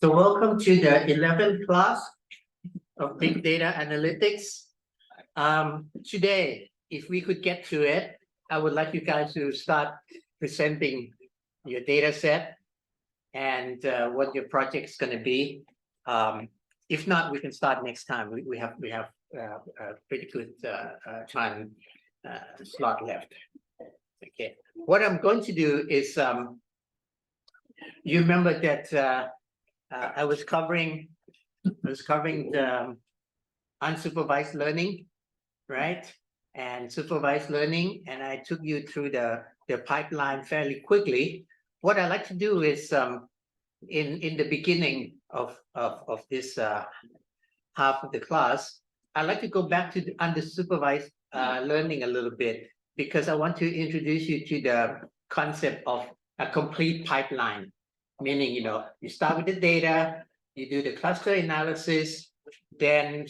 So welcome to the 11th class of Big Data Analytics. Today, if we could get to it, I would like you guys to start presenting your data set and what your project is going to be. If not, we can start next time. We have a pretty good time slot left. Okay. What I'm going to do is, you remember that I was covering the unsupervised learning, right? And supervised learning, and I took you through the pipeline fairly quickly. What I like to do is in the beginning of this half of the class, I like to go back to the unsupervised learning a little bit, because I want to introduce you to the concept of a complete pipeline. Meaning, you start with the data, you do the cluster analysis, then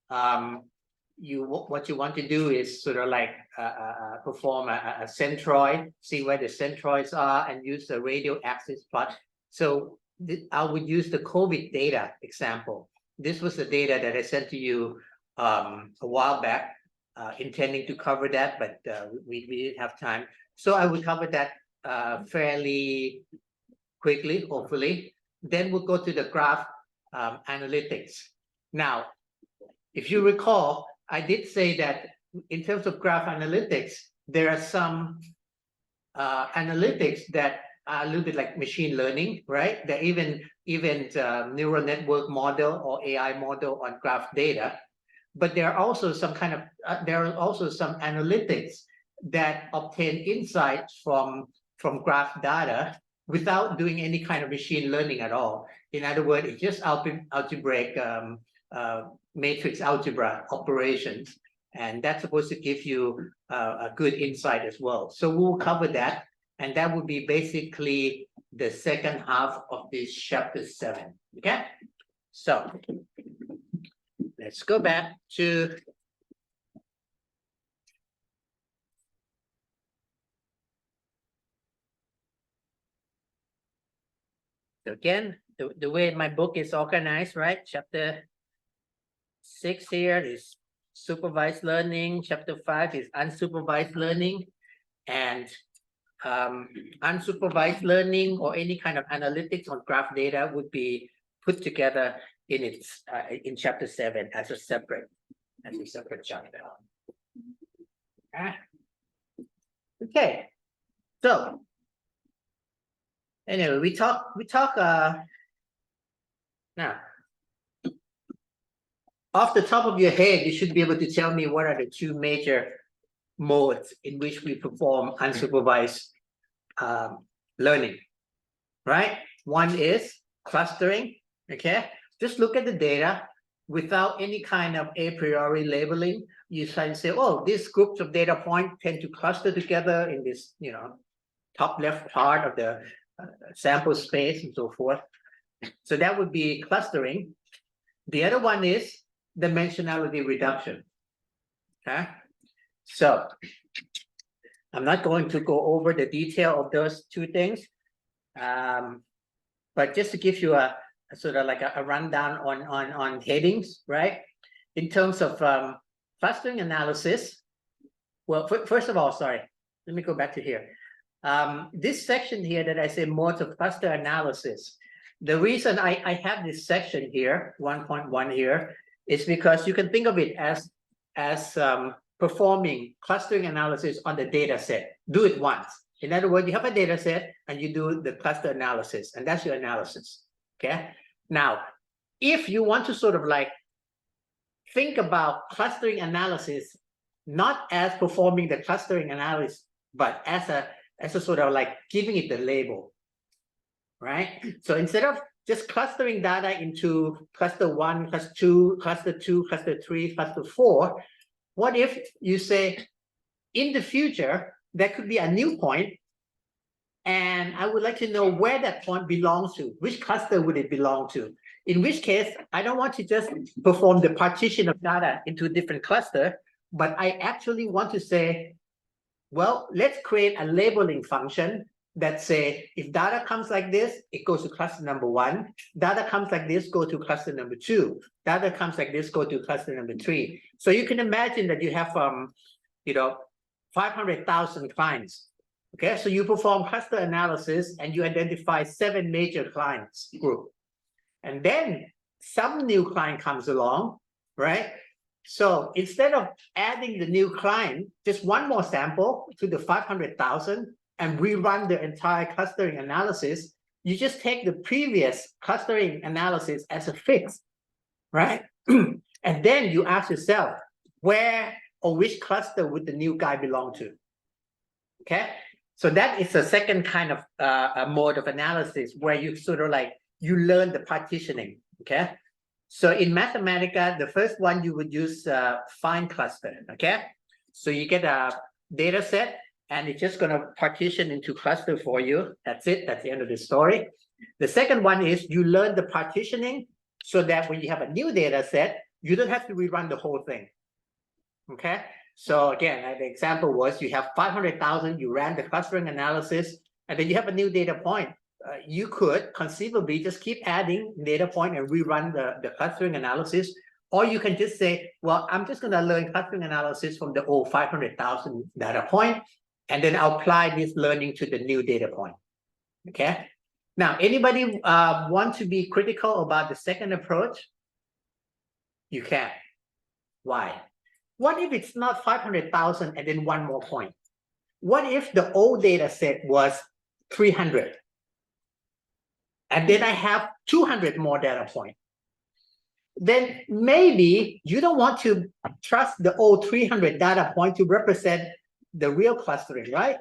what you want to do is sort of like perform a centroid, see where the centroids are, and use the radial axis plot. So I would use the COVID data example. This was the data that I sent to you a while back, intending to cover that, but we didn't have time. So I would cover that fairly quickly, hopefully. Then we'll go to the graph analytics. Now, if you recall, I did say that in terms of graph analytics, there are some analytics that are a little bit like machine learning, right? There are even neural network model or AI model on graph data. But there are also some kind of there are also some analytics that obtain insights from graph data without doing any kind of machine learning at all. In other words, it's just algebraic matrix algebra operations, and that's supposed to give you a good insight as well. So we'll cover that, and that would be basically the second half of this chapter 7. Okay, so let's go back to again, the way my book is organized, right? Chapter 6 here is supervised learning. Chapter 5 is unsupervised learning. And unsupervised learning or any kind of analytics on graph data would be put together in chapter 7 as a separate chapter. Okay, so anyway, we talk now. Off the top of your head, you should be able to tell me what are the two major modes in which we perform unsupervised learning, right? One is clustering, okay? Just look at the data without any kind of a priori labeling. You can say, oh, these groups of data points tend to cluster together in this, top left part of the sample space and so forth. So that would be clustering. The other one is dimensionality reduction. Okay, so I'm not going to go over the detail of those two things, but just to give you a sort of like a rundown on headings, right? In terms of clustering analysis, well, first of all, sorry, let me go back to here. This section here that I say modes of cluster analysis, the reason I have this section here, 1.1 here, is because you can think of it as performing clustering analysis on the data set. Do it once. In other words, you have a data set and you do the cluster analysis, and that's your analysis. Okay. Now, if you want to sort of like think about clustering analysis, not as performing the clustering analysis, but as a sort of like giving it the label, right? So instead of just clustering data into cluster 1, cluster 2, cluster 2, cluster 3, cluster 4, what if you say, in the future, there could be a new point, and I would like to know where that point belongs to. Which cluster would it belong to? In which case, I don't want to just perform the partition of data into a different cluster, but I actually want to say, well, let's create a labeling function that say, if data comes like this, it goes to cluster number 1. Data comes like this, go to cluster number 2. Data comes like this, go to cluster number 3. So you can imagine that you have, 500,000 clients. Okay, so you perform cluster analysis and you identify 7 major clients group. And then some new client comes along, right? So instead of adding the new client, just one more sample to the 500,000 and rerun the entire clustering analysis, you just take the previous clustering analysis as a fix, right? And then you ask yourself, where or which cluster would the new guy belong to? Okay, so that is the second kind of a mode of analysis where you sort of like, you learn the partitioning, okay? So in Mathematica, the first one you would use find cluster, okay? So you get a data set and it's just gonna partition into cluster for you. That's it, that's the end of the story. The second one is you learn the partitioning so that when you have a new data set, you don't have to rerun the whole thing, okay? So again, the example was you have 500,000, you ran the clustering analysis, and then you have a new data point. You could conceivably just keep adding data point and rerun the clustering analysis, or you can just say, well, I'm just going to learn clustering analysis from the old 500,000 data point, and then I'll apply this learning to the new data point. Okay. Now, anybody want to be critical about the second approach? You can. Why? What if it's not 500,000 and then one more point? What if the old data set was 300? And then I have 200 more data points. Then maybe you don't want to trust the old 300 data point to represent the real clustering, right?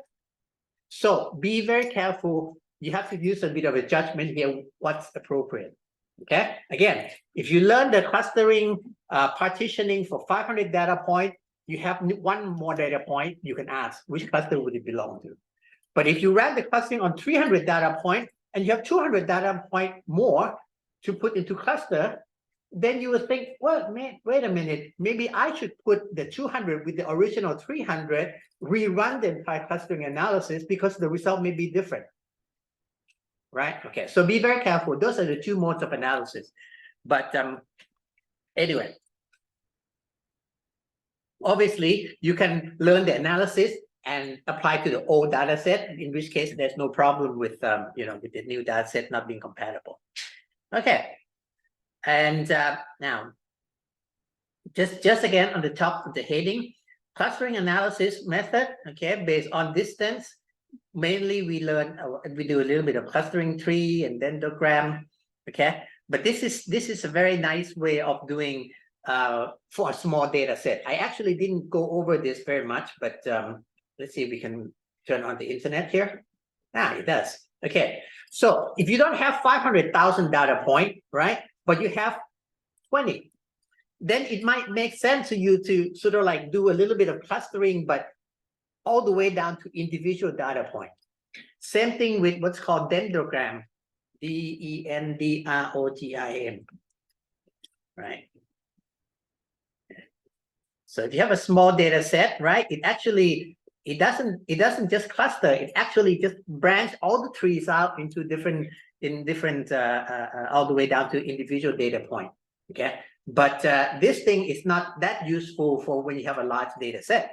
So be very careful. You have to use a bit of a judgment here, what's appropriate. Okay, again, if you learn the clustering partitioning for 500 data point, you have one more data point, you can ask which cluster would it belong to. But if you ran the clustering on 300 data point and you have 200 data point more to put into cluster, then you would think, well, wait a minute, maybe I should put the 200 with the original 300, rerun the entire clustering analysis because the result may be different. Right? Okay, so be very careful. Those are the two modes of analysis. But anyway, obviously, you can learn the analysis and apply to the old data set, in which case there's no problem with, with the new data set not being compatible. Okay, and now, just again on the top of the heading, clustering analysis method, okay, based on distance. Mainly we do a little bit of clustering tree and dendrogram, okay? But this is a very nice way of doing for a small data set. I actually didn't go over this very much, but let's see if we can turn on the internet here. It does. Okay, so if you don't have 500,000 data point, right? But you have 20, then it might make sense to you to sort of like do a little bit of clustering, but all the way down to individual data point. Same thing with what's called dendrogram, D-E-N-D-R-O-G-I-M, right? So if you have a small data set, right, it doesn't just cluster, it actually just branch all the trees out into different all the way down to individual data point, okay? But this thing is not that useful for when you have a large data set.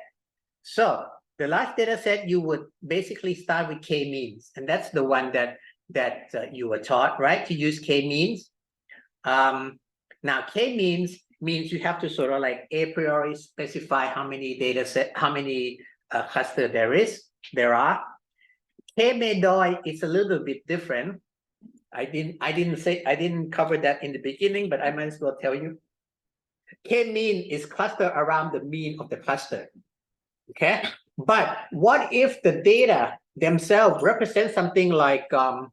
So the large data set, you would basically start with k-means, and that's the one that you were taught, right? To use k-means. Now k-means means you have to sort of like a priori specify how many data set, how many cluster there are. K-medoy is a little bit different. I didn't cover that in the beginning, but I might as well tell you. K-mean is cluster around the mean of the cluster. Okay, but what if the data themselves represent something like a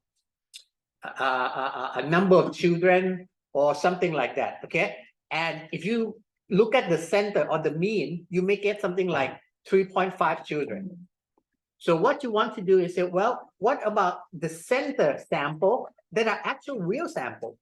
number of children or something like that? Okay, and if you look at the center or the mean, you may get something like 3.5 children. So what you want to do is say, well, what about the center sample that are actual real sample?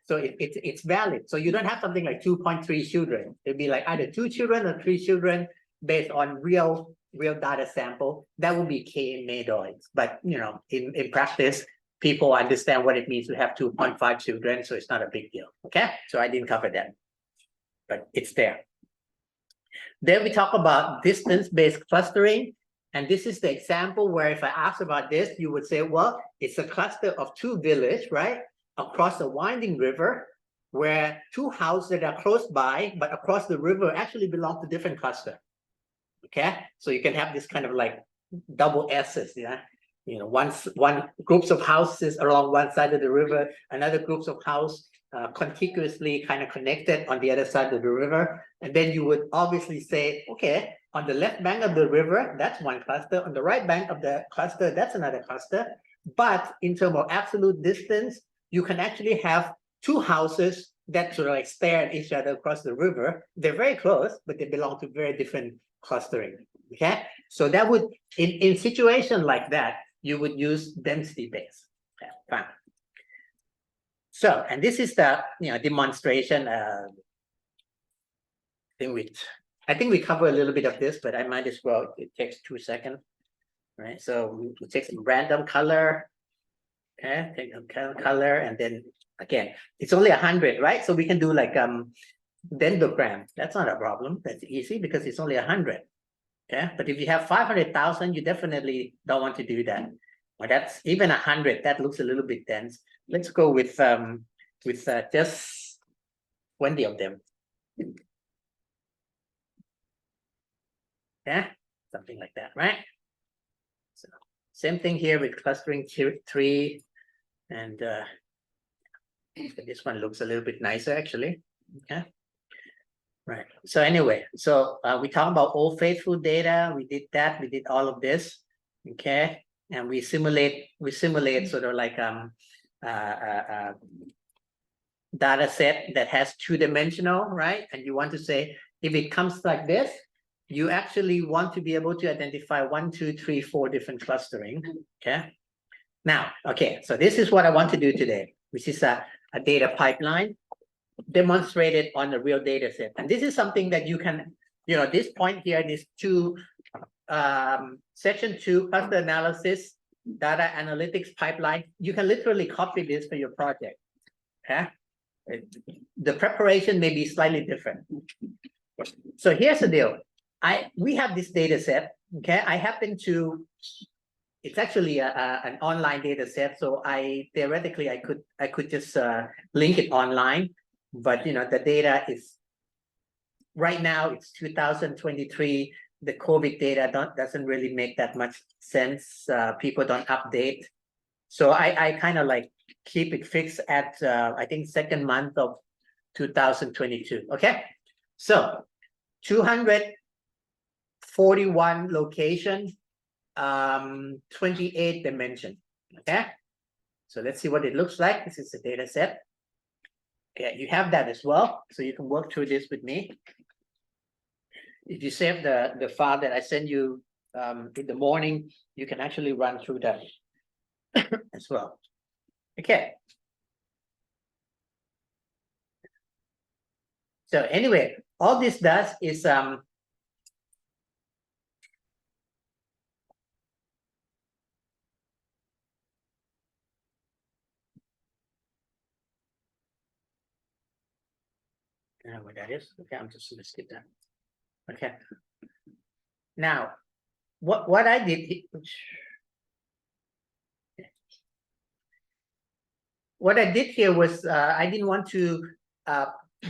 So it's valid. So you don't have something like 2.3 children. It'd be like either 2 children or 3 children based on real real data sample, that would be K nadoids. But in practice, people understand what it means to have 2.5 children, so it's not a big deal. Okay, so I didn't cover that, but it's there. Then we talk about distance-based clustering. And this is the example where if I ask about this, you would say, well, it's a cluster of two villages, right? Across a winding river, where two houses that are close by, but across the river actually belong to different cluster. Okay, so you can have this kind of like double S's, yeah. One groups of houses along one side of the river, another groups of house contiguously kind of connected on the other side of the river. And then you would obviously say, okay, on the left bank of the river, that's one cluster. On the right bank of the cluster, that's another cluster. But in terms of absolute distance, you can actually have two houses that sort of like stare at each other across the river. They're very close, but they belong to very different clustering. Okay, so that would, in situation like that, you would use density base. Okay, fine. So, and this is the demonstration. I think we cover a little bit of this, but I might as well. It takes 2 seconds, right? So we take some random color. Okay, take a color, and then again, it's only 100, right? So we can do like dendrogram. That's not a problem. That's easy because it's only 100. Yeah, but if you have 500,000, you definitely don't want to do that. Well, that's even 100. That looks a little bit dense. Let's go with just 20 of them. Yeah, something like that, right? So same thing here with clustering 3, and this one looks a little bit nicer actually. Okay. Right. So anyway, so we talked about Old Faithful data. We did that. We did all of this. Okay, and we simulate sort of like data set that has 2-dimensional, right? And you want to say if it comes like this, you actually want to be able to identify 1, 2, 3, 4 different clustering. Okay. Now, okay, so this is what I want to do today, which is a data pipeline demonstrated on a real data set. And this is something that you can, this point here, this section 2 cluster analysis, data analytics pipeline, you can literally copy this for your project. Okay, the preparation may be slightly different. So here's the deal. We have this data set. Okay, I happen to, it's actually an online data set, so theoretically I could just link it online. But the data is right now, it's 2023. The COVID data doesn't really make that much sense. People don't update, so I kind of like keep it fixed at I think 2nd month of 2022. Okay, so 241 locations, 28 dimension. Okay, so let's see what it looks like. This is the data set. Okay, you have that as well, so you can work through this with me. If you save the file that I send you in the morning, you can actually run through that as well. Okay. So anyway, all this does is what that is. Okay, I'm just gonna skip that. Okay. Now, what I did, what I did here was I didn't want to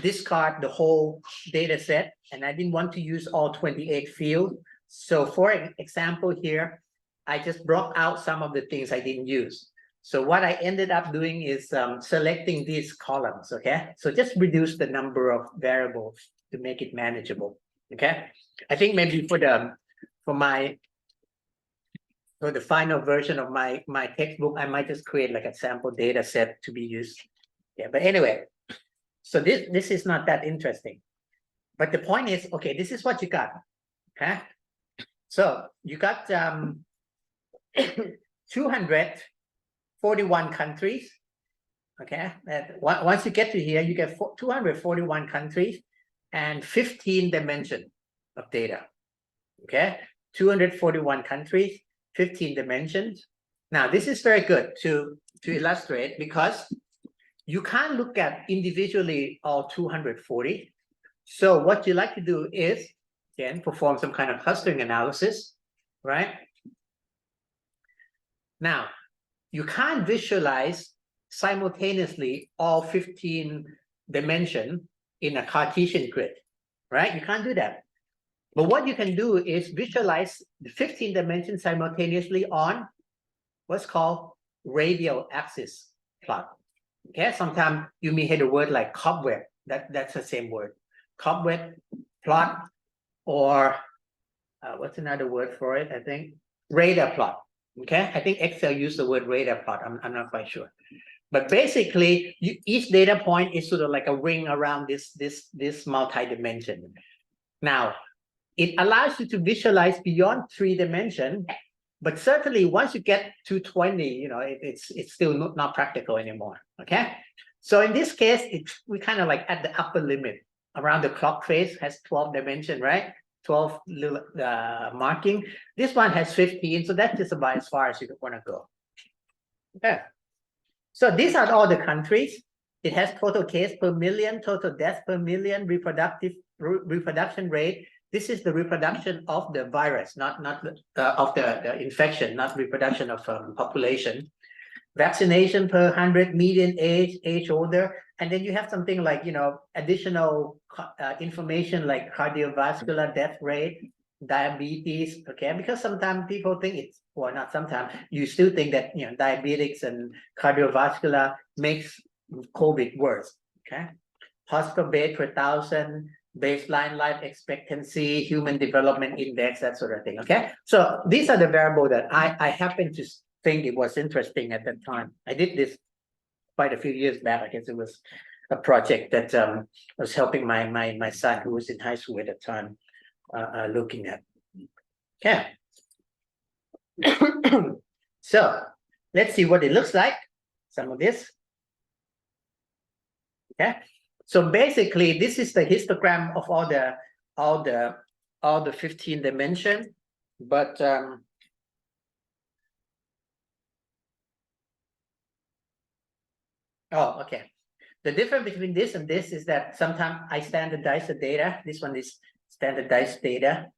discard the whole data set, and I didn't want to use all 28 fields. So for example here, I just blocked out some of the things I didn't use. So what I ended up doing is selecting these columns. Okay, so just reduce the number of variables to make it manageable. Okay, I think maybe for the final version of my textbook, I might just create like a sample data set to be used. Yeah, but anyway, so this is not that interesting. But the point is, okay, this is what you got. Okay, so you got 241 countries. Okay, once you get to here, you get 241 countries and 15 dimensions of data. Okay, 241 countries, 15 dimensions. Now, this is very good to illustrate because you can't look at individually all 240. So what you like to do is, again, perform some kind of clustering analysis, right? Now, you can't visualize simultaneously all 15 dimensions in a Cartesian grid, right? You can't do that. But what you can do is visualize the 15 dimensions simultaneously on what's called radial axis plot. Okay, sometimes you may hear the word like cobweb. That's the same word. Cobweb plot, or what's another word for it? I think radar plot. Okay, I think Excel used the word radar plot. I'm not quite sure. But basically, each data point is sort of like a ring around this multi-dimension. Now, it allows you to visualize beyond 3 dimensions, but certainly once you get to 20, you know, it's still not practical anymore. Okay, so in this case, we kind of like at the upper limit around the clock face has 12 dimension, right? 12 little marking. This one has 15, so that's just about as far as you want to go. Okay, so these are all the countries. It has total case per million, total death per million, reproduction rate. This is the reproduction of the virus, not of the infection, not reproduction of population. Vaccination per 100, median age older, and then you have something like, you know, additional information like cardiovascular death rate, diabetes. Okay, because sometimes people think it's, well, not sometimes, you still think that, you know, diabetics and cardiovascular makes COVID worse. Okay, hospital bed per 1,000. Baseline life expectancy, human development index, that sort of thing. Okay, so these are the variables that I happen to think it was interesting at that time. I did this quite a few years back. I guess it was a project that was helping my son, who was in high school at the time, looking at. Okay. So let's see what it looks like. Some of this. Okay. So basically, this is the histogram of all the 15 dimensions, but oh, okay. The difference between this and this is that sometimes I standardize the data. This one is standardized data.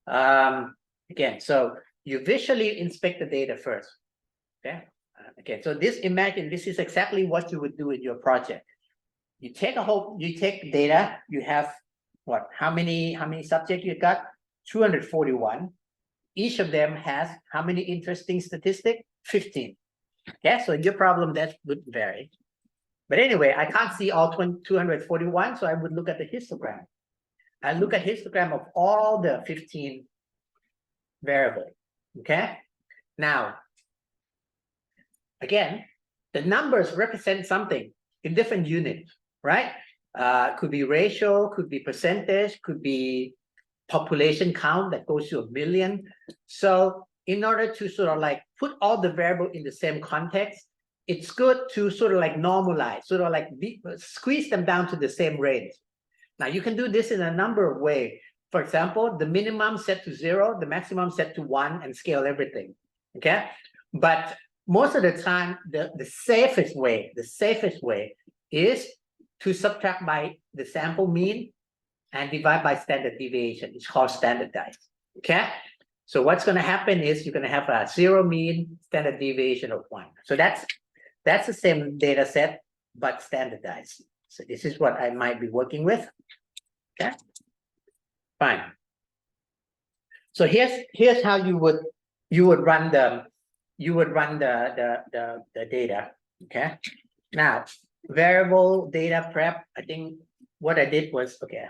Again, so you visually inspect the data first. Okay. Okay. So imagine this is exactly what you would do in your project. You take data, you have what, how many subjects you got? 241. Each of them has how many interesting statistics? 15. Okay, so your problem that would vary. But anyway, I can't see all 241, so I would look at the histogram. I look at histogram of all the 15 variables. Okay, now again, the numbers represent something in different units. Right? Could be ratio, could be percentage, could be population count that goes to 1 million. So in order to sort of like put all the variables in the same context, it's good to sort of like normalize, sort of like squeeze them down to the same range. Now you can do this in a number of ways. For example, the minimum set to 0, the maximum set to 1, and scale everything. Okay, but most of the time, the safest way is to subtract by the sample mean and divide by standard deviation. It's called standardized. Okay, so what's going to happen is you're going to have a 0 mean, standard deviation of 1. So that's the same data set but standardized. So this is what I might be working with. Okay, fine. So here's how you would run the data. Okay, now variable data prep. I think what I did was, okay.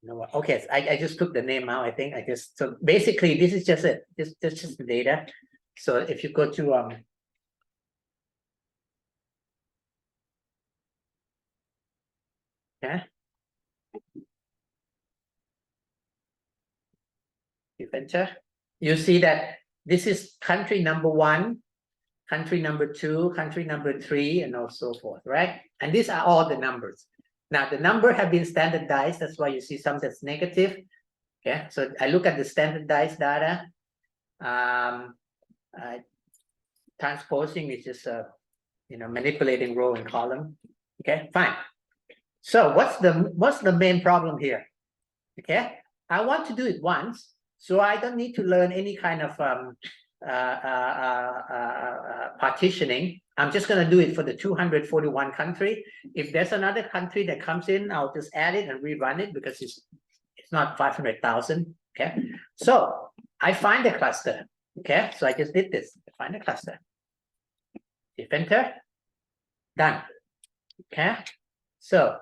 You know what? Okay, I just took the name out. I think so basically this is just it. This just the data. So if you go to okay, you enter, you see that this is country number 1, country number 2, country number 3, and so forth, right? And these are all the numbers. Now the number have been standardized. That's why you see some that's negative. Okay, so I look at the standardized data. Transposing is just manipulating row and column. Okay, fine. So what's the main problem here? Okay, I want to do it once, so I don't need to learn any kind of partitioning. I'm just going to do it for the 241 country. If there's another country that comes in, I'll just add it and rerun it because it's not 500,000. Okay, so I find the cluster. Okay, so I just did this. I find the cluster. Hit enter. Done. Okay, so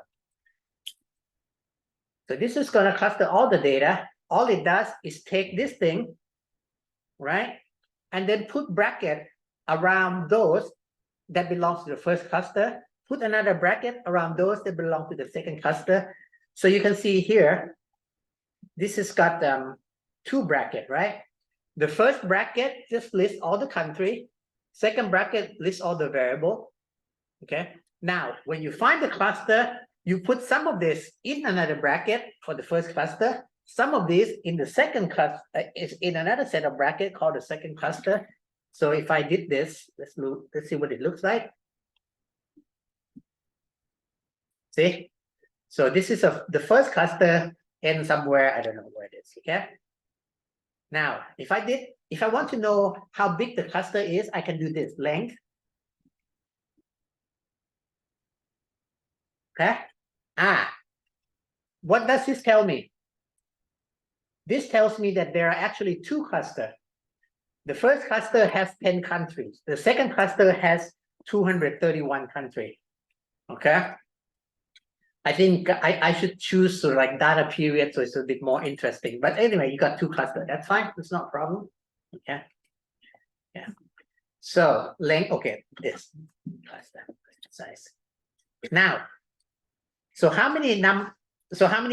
this is going to cluster all the data. All it does is take this thing, right, and then put bracket around those that belongs to the first cluster. Put another bracket around those that belong to the second cluster. So you can see here, this has got two brackets, right? The first bracket just lists all the country. Second bracket lists all the variable. Okay. Now, when you find the cluster, you put some of this in another bracket for the first cluster. Some of these in the second cluster is in another set of bracket called the second cluster. So if I did this, let's see what it looks like. See? So this is the first cluster in somewhere, I don't know where it is. Okay. Now, if I want to know how big the cluster is, I can do this length. Okay. What does this tell me? This tells me that there are actually two clusters. The first cluster has 10 countries. The second cluster has 231 countries. Okay. I think I should choose like data period, so it's a bit more interesting. But anyway, you got two clusters. That's fine. It's not a problem. Okay. Yeah. So length. Okay. This cluster size. Now, so how many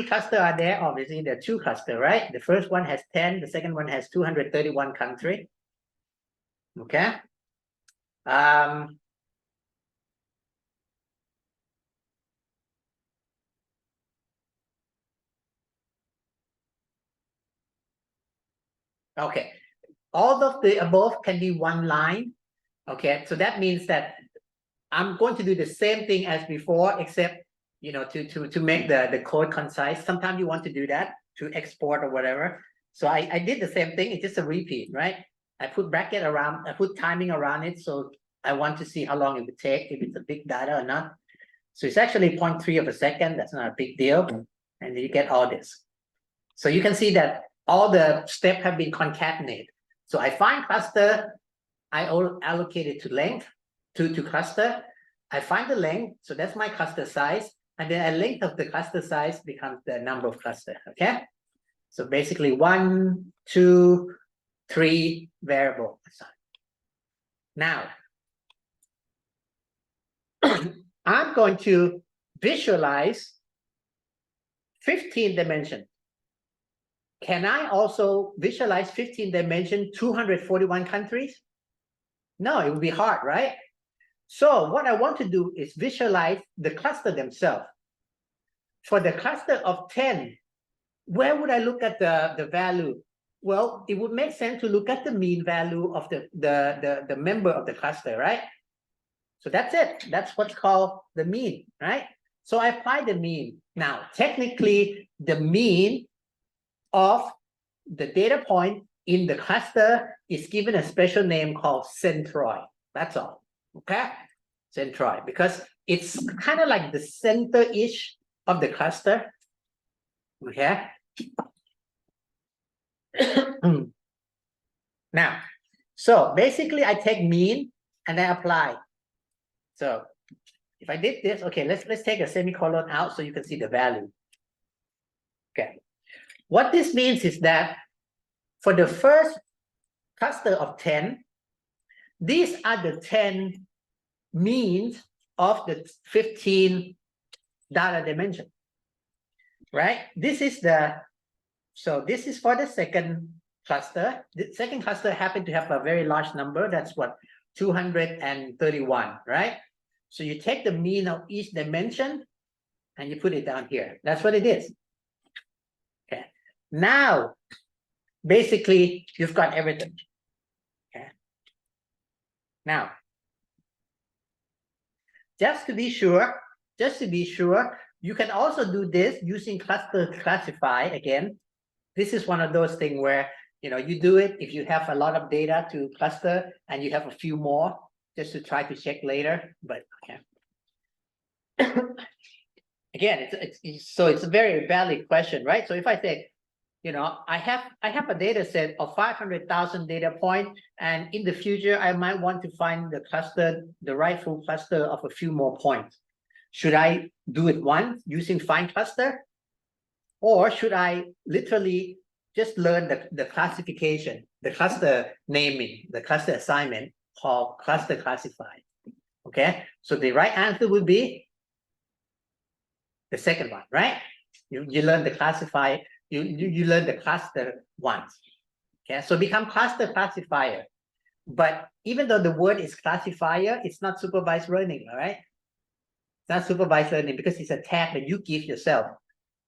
clusters are there? Obviously, there are two clusters, right? The first one has 10. The second one has 231 countries. Okay. Okay. All of the above can be one line. Okay. So that means that I'm going to do the same thing as before, except to make the code concise. Sometimes you want to do that to export or whatever. So I did the same thing. It's just a repeat, right? I put bracket around, I put timing around it. So I want to see how long it would take, if it's a big data or not. So it's actually 0.3 of a second. That's not a big deal. And you get all this. So you can see that all the steps have been concatenated. So I find cluster, I allocate it to length, to cluster. I find the length, so that's my cluster size. And then a length of the cluster size becomes the number of clusters, okay? So basically 1, 2, 3 variable. Now, I'm going to visualize 15 dimension. Can I also visualize 15 dimension 241 countries? No, it would be hard, right? So what I want to do is visualize the cluster themselves. For the cluster of 10, where would I look at the value? Well, it would make sense to look at the mean value of the member of the cluster, right? So that's it. That's what's called the mean, right? So I apply the mean. Now, technically, the mean of the data point in the cluster is given a special name called centroid. That's all. Okay? Centroid, because it's kind of like the center-ish of the cluster. Okay? Now, so basically I take mean and I apply. So if I did this, okay, let's take a semicolon out so you can see the value. Okay. What this means is that for the first cluster of 10, these are the 10 means of the 15 data dimension, right? This is this is for the second cluster. The second cluster happened to have a very large number. That's what, 231, right? So you take the mean of each dimension and you put it down here. That's what it is. Okay. Now, basically, you've got everything. Okay. Now, just to be sure, you can also do this using cluster classify again. This is one of those things where, you do it if you have a lot of data to cluster and you have a few more just to try to check later, but okay. Again, it's a very valid question, right? So if I say, I have a data set of 500,000 data points, and in the future, I might want to find the rightful cluster of a few more points. Should I do it once using find cluster? Or should I literally just learn the classification, the cluster naming, the cluster assignment called cluster classify? Okay, so the right answer would be the second one, right? You learn the classify, you learn the cluster once. Okay, so become cluster classifier. But even though the word is classifier, it's not supervised learning, all right? It's not supervised learning because it's a tag that you give yourself.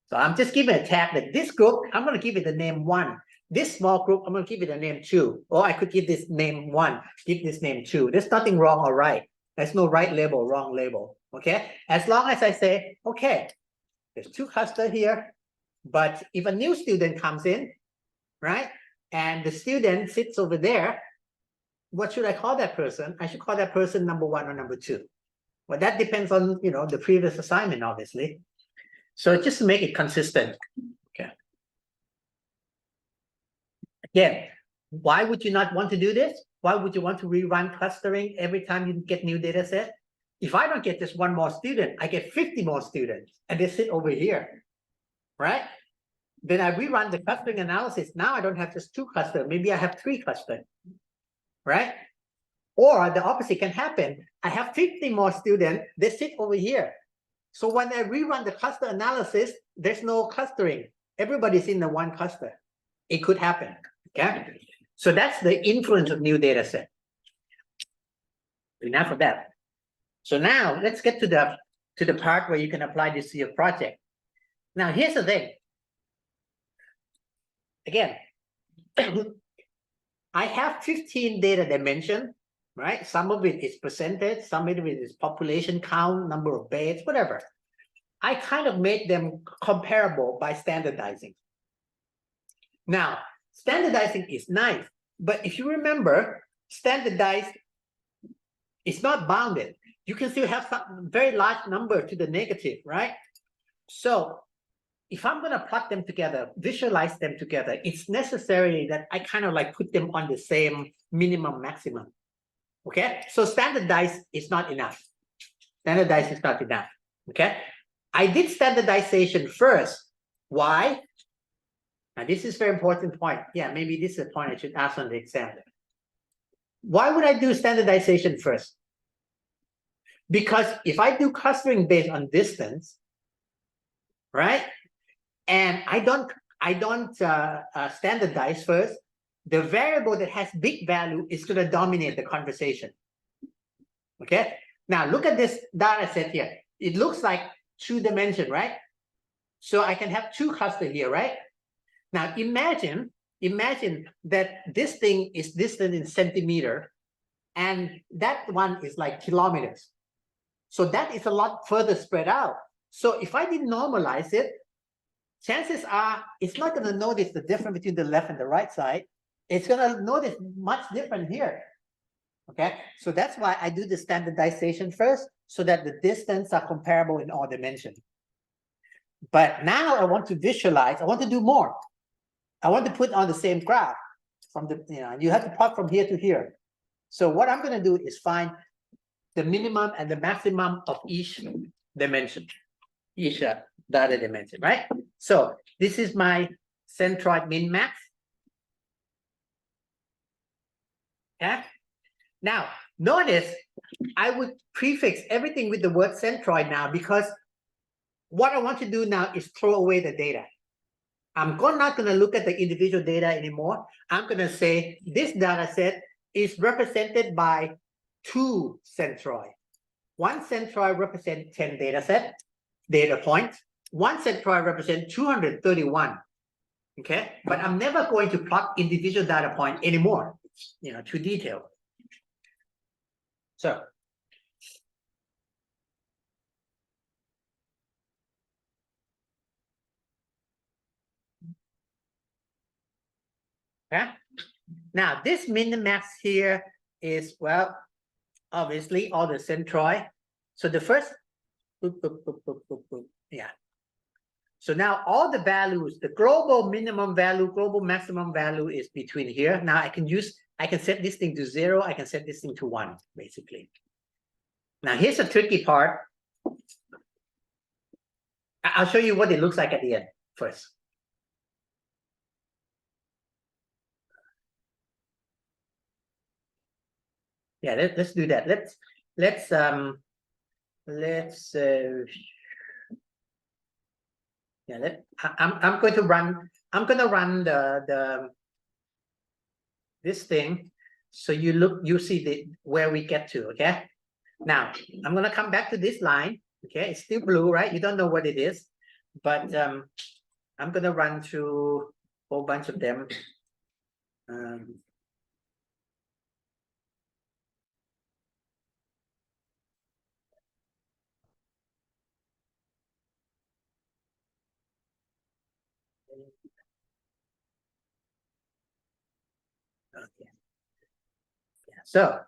So I'm just giving a tag that this group, I'm going to give it the name 1. This small group, I'm going to give it a name 2. Or I could give this name 1, give this name 2. There's nothing wrong or right. There's no right label, wrong label. Okay? As long as I say, okay, there's 2 clusters here. But if a new student comes in, right? And the student sits over there, what should I call that person? I should call that person number 1 or number 2. Well, that depends on, the previous assignment, obviously. So just to make it consistent. Okay. Again, why would you not want to do this? Why would you want to rerun clustering every time you get new data set? If I don't get just 1 more student, I get 50 more students and they sit over here, right? Then I rerun the clustering analysis. Now I don't have just 2 clusters. Maybe I have 3 clusters, right? Or the opposite can happen. I have 50 more students. They sit over here. So when I rerun the cluster analysis, there's no clustering. Everybody's in the 1 cluster. It could happen. Okay. So that's the influence of new data set. Enough of that. So now let's get to the part where you can apply this to your project. Now here's the thing. Again, I have 15 data dimensions, right? Some of it is percentage, some of it is population count, number of beds, whatever. I kind of made them comparable by standardizing. Now, standardizing is nice, but if you remember, standardized is not bounded. You can still have some very large number to the negative, right? So if I'm going to plot them together, visualize them together, it's necessary that I kind of like put them on the same minimum, maximum. Okay, so standardized is not enough. Standardized is not enough. Okay, I did standardization first. Why? Now, this is a very important point. Yeah, maybe this is a point I should ask on the exam. Why would I do standardization first? Because if I do clustering based on distance, right, and I don't standardize first, the variable that has big value is going to dominate the conversation. Okay. Now look at this data set here. It looks like 2 dimension, right? So I can have 2 clusters here, right? Now imagine that this thing is distant in centimeter, and that one is like kilometers. So that is a lot further spread out. So if I didn't normalize it, chances are it's not going to notice the difference between the left and the right side. It's going to notice much different here. Okay, so that's why I do the standardization first, so that the distance are comparable in all dimensions. But now I want to visualize, I want to do more. I want to put on the same graph from the, you have to plot from here to here. So what I'm going to do is find the minimum and the maximum of each dimension, each data dimension, right? So this is my centroid min max. Okay. Now, notice I would prefix everything with the word centroid now, because what I want to do now is throw away the data. I'm not going to look at the individual data anymore. I'm going to say this data set is represented by 2 centroid. 1 centroid represents 10 data points. 1 centroid represents 231. Okay, but I'm never going to plot individual data point anymore. It's, too detailed. So yeah. Now this min-max here is, well, obviously all the centroid. So the first, yeah. So now all the values, the global minimum value, global maximum value is between here. Now I can set this thing to 0. I can set this thing to 1, basically. Now here's the tricky part. I'll show you what it looks like at the end first. Yeah, let's do that. I'm going to run this thing, so you see where we get to. Okay, now I'm going to come back to this line. Okay, it's still blue, right? You don't know what it is, but I'm going to run through a whole bunch of them. Okay. Yeah, so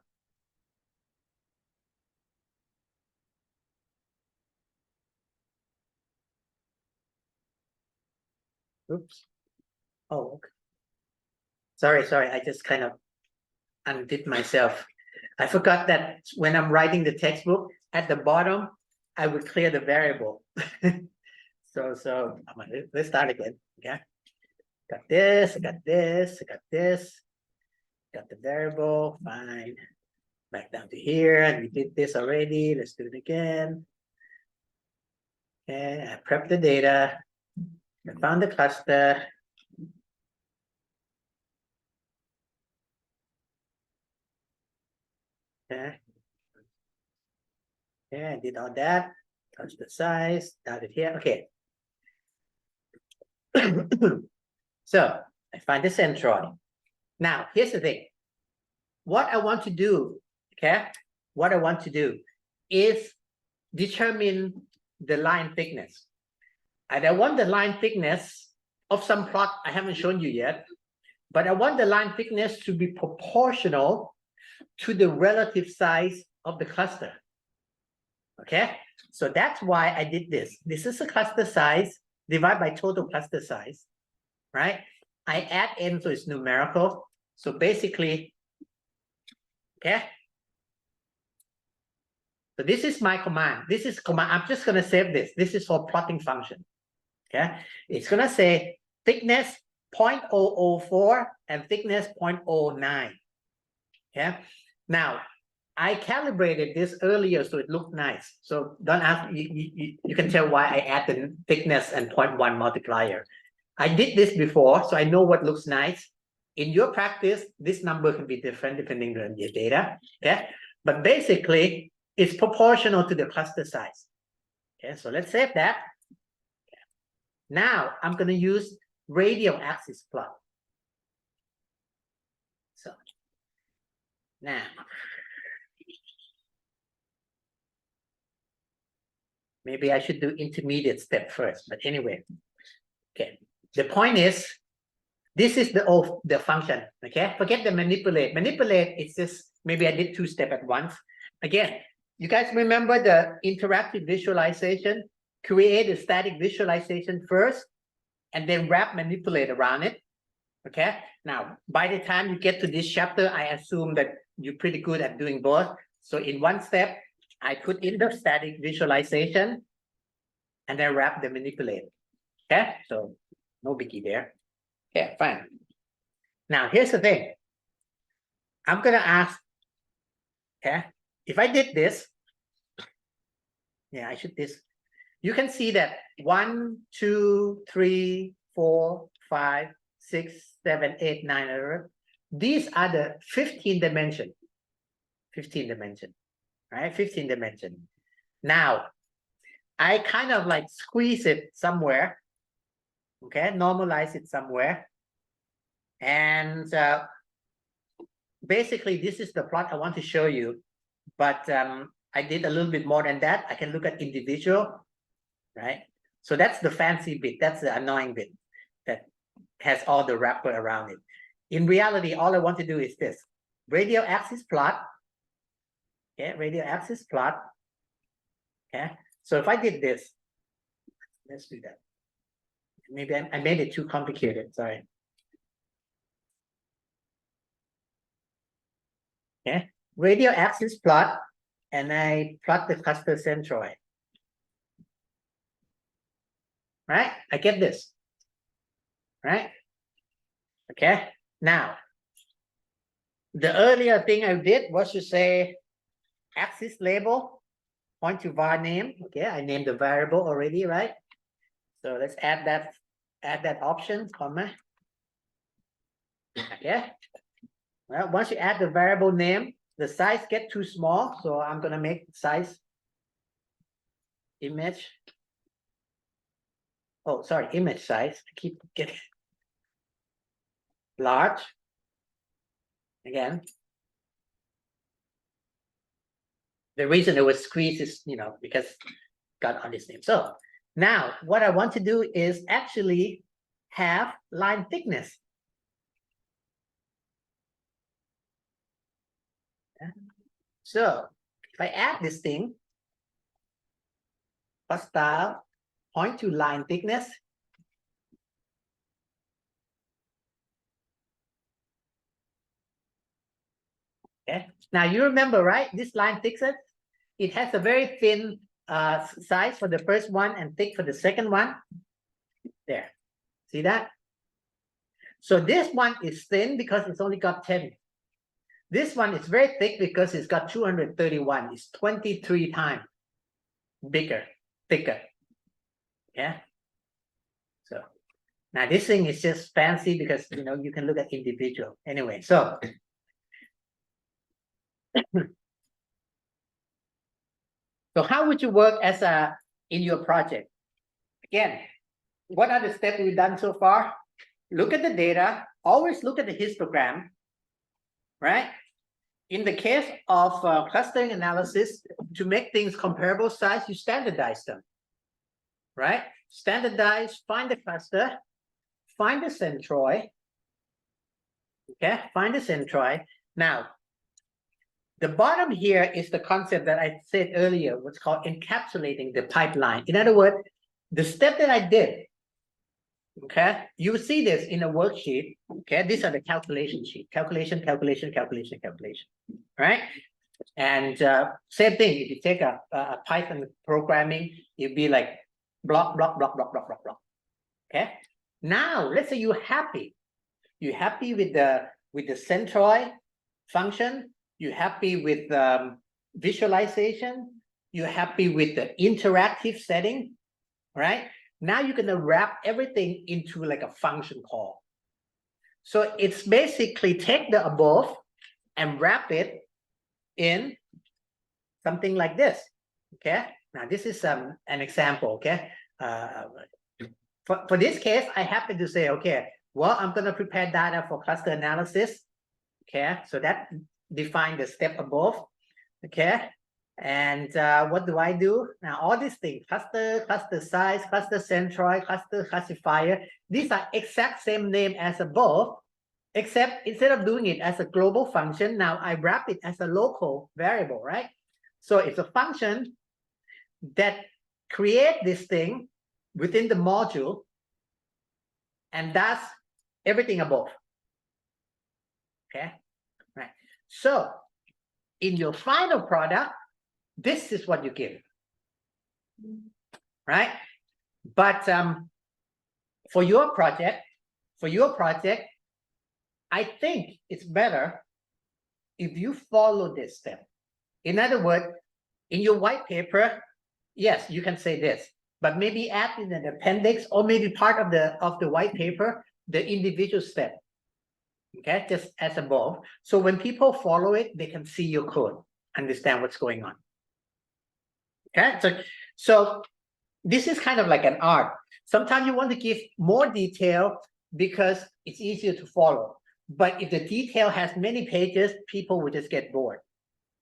oops. Oh, okay. Sorry. I just kind of undid myself. I forgot that when I'm writing the textbook, at the bottom, I would clear the variable. So let's start again. Okay. Got this, got this, got this, got the variable, fine. Back down to here, and we did this already. Let's do it again. Okay, I prepped the data. I found the cluster. Okay. Yeah, I did all that. Touch the size, down it here. Okay. So I find the centroid. Now, here's the thing. What I want to do, okay? What I want to do is determine the line thickness. And I want the line thickness of some plot I haven't shown you yet, but I want the line thickness to be proportional to the relative size of the cluster. Okay, so that's why I did this. This is the cluster size divided by total cluster size, right? I add n, so it's numerical. So basically, okay. So this is my command. This is command. I'm just going to save this. This is for plotting function. Okay, it's going to say thickness 0.004 and thickness 0.09. Okay, now I calibrated this earlier so it looked nice. So don't ask, you can tell why I add the thickness and 0.1 multiplier. I did this before, so I know what looks nice. In your practice, this number can be different depending on your data. Okay, but basically, it's proportional to the cluster size. Okay, so let's save that. Now I'm going to use radial axis plot. So now, maybe I should do intermediate step first, but anyway, okay. The point is, this is the function, okay? Forget the manipulate. Manipulate, it's just, maybe I did 2 steps at once. Again, you guys remember the interactive visualization? Create a static visualization first, and then wrap manipulate around it, okay? Now, by the time you get to this chapter, I assume that you're pretty good at doing both. So in one step, I put in the static visualization, and then wrap the manipulate, okay? So no biggie there. Okay, fine. Now, here's the thing. I'm going to ask, okay, if I did this, yeah, I should this. You can see that 1, 2, 3, 4, 5, 6, 7, 8, 9, these are the 15 dimension, right? 15 dimension. Now, I kind of like squeeze it somewhere. Okay, normalize it somewhere. And basically, this is the plot I want to show you. But I did a little bit more than that. I can look at individual, right? So that's the fancy bit. That's the annoying bit that has all the wrapper around it. In reality, all I want to do is this. Radial axis plot. Okay, radial axis plot. Okay, so if I did this, let's do that. Maybe I made it too complicated, sorry. Okay, radial axis plot, and I plot the cluster centroid. Right, I get this. Right, okay, now, the earlier thing I did was to say axis label, point to var name. Okay, I named the variable already, right? So let's add that option, comma. Okay. Well, once you add the variable name, the size get too small, so I'm gonna make size image. Oh, sorry, image size. I keep getting large. Again. The reason it was squeezed is, because got on this name. So now what I want to do is actually have line thickness. So if I add this thing, plus style, point to line thickness. Okay. Now you remember, right? This line thickness, it has a very thin size for the first one and thick for the second one. There. See that? So this one is thin because it's only got 10. This one is very thick because it's got 231. It's 23 times bigger, thicker. Yeah. So now this thing is just fancy because you can look at individual. Anyway, so so how would you work as in your project? Again, what are the steps we've done so far? Look at the data, always look at the histogram, right? In the case of clustering analysis, to make things comparable size, you standardize them, right? Standardize, find the cluster, find the centroid, okay? Find the centroid. Now, the bottom here is the concept that I said earlier, what's called encapsulating the pipeline. In other words, the step that I did, okay, you see this in a worksheet, okay? These are the calculation sheet, calculation, right? And same thing, if you take a Python programming, it'd be like block, okay? Now, let's say you're happy with the centroid function, you're happy with visualization, you're happy with the interactive setting, right? Now you're going to wrap everything into like a function call. So it's basically take the above and wrap it in something like this, okay? Now this is an example, okay? For this case, I happen to say, okay, well, I'm going to prepare data for cluster analysis, okay? So that define the step above, okay? And what do I do? Now, all these things, cluster size, cluster centroid, cluster classifier, these are exact same name as above, except instead of doing it as a global function, now I wrap it as a local variable, right? So it's a function that create this thing within the module and does everything above, okay? Right. So in your final product, this is what you give, right? But for your project, I think it's better if you follow this step. In other words, in your white paper, yes, you can say this, but maybe add in an appendix or maybe part of the white paper, the individual step, okay, just as above. So when people follow it, they can see your code, understand what's going on. Okay, so this is kind of like an art. Sometimes you want to give more detail because it's easier to follow. But if the detail has many pages, people will just get bored.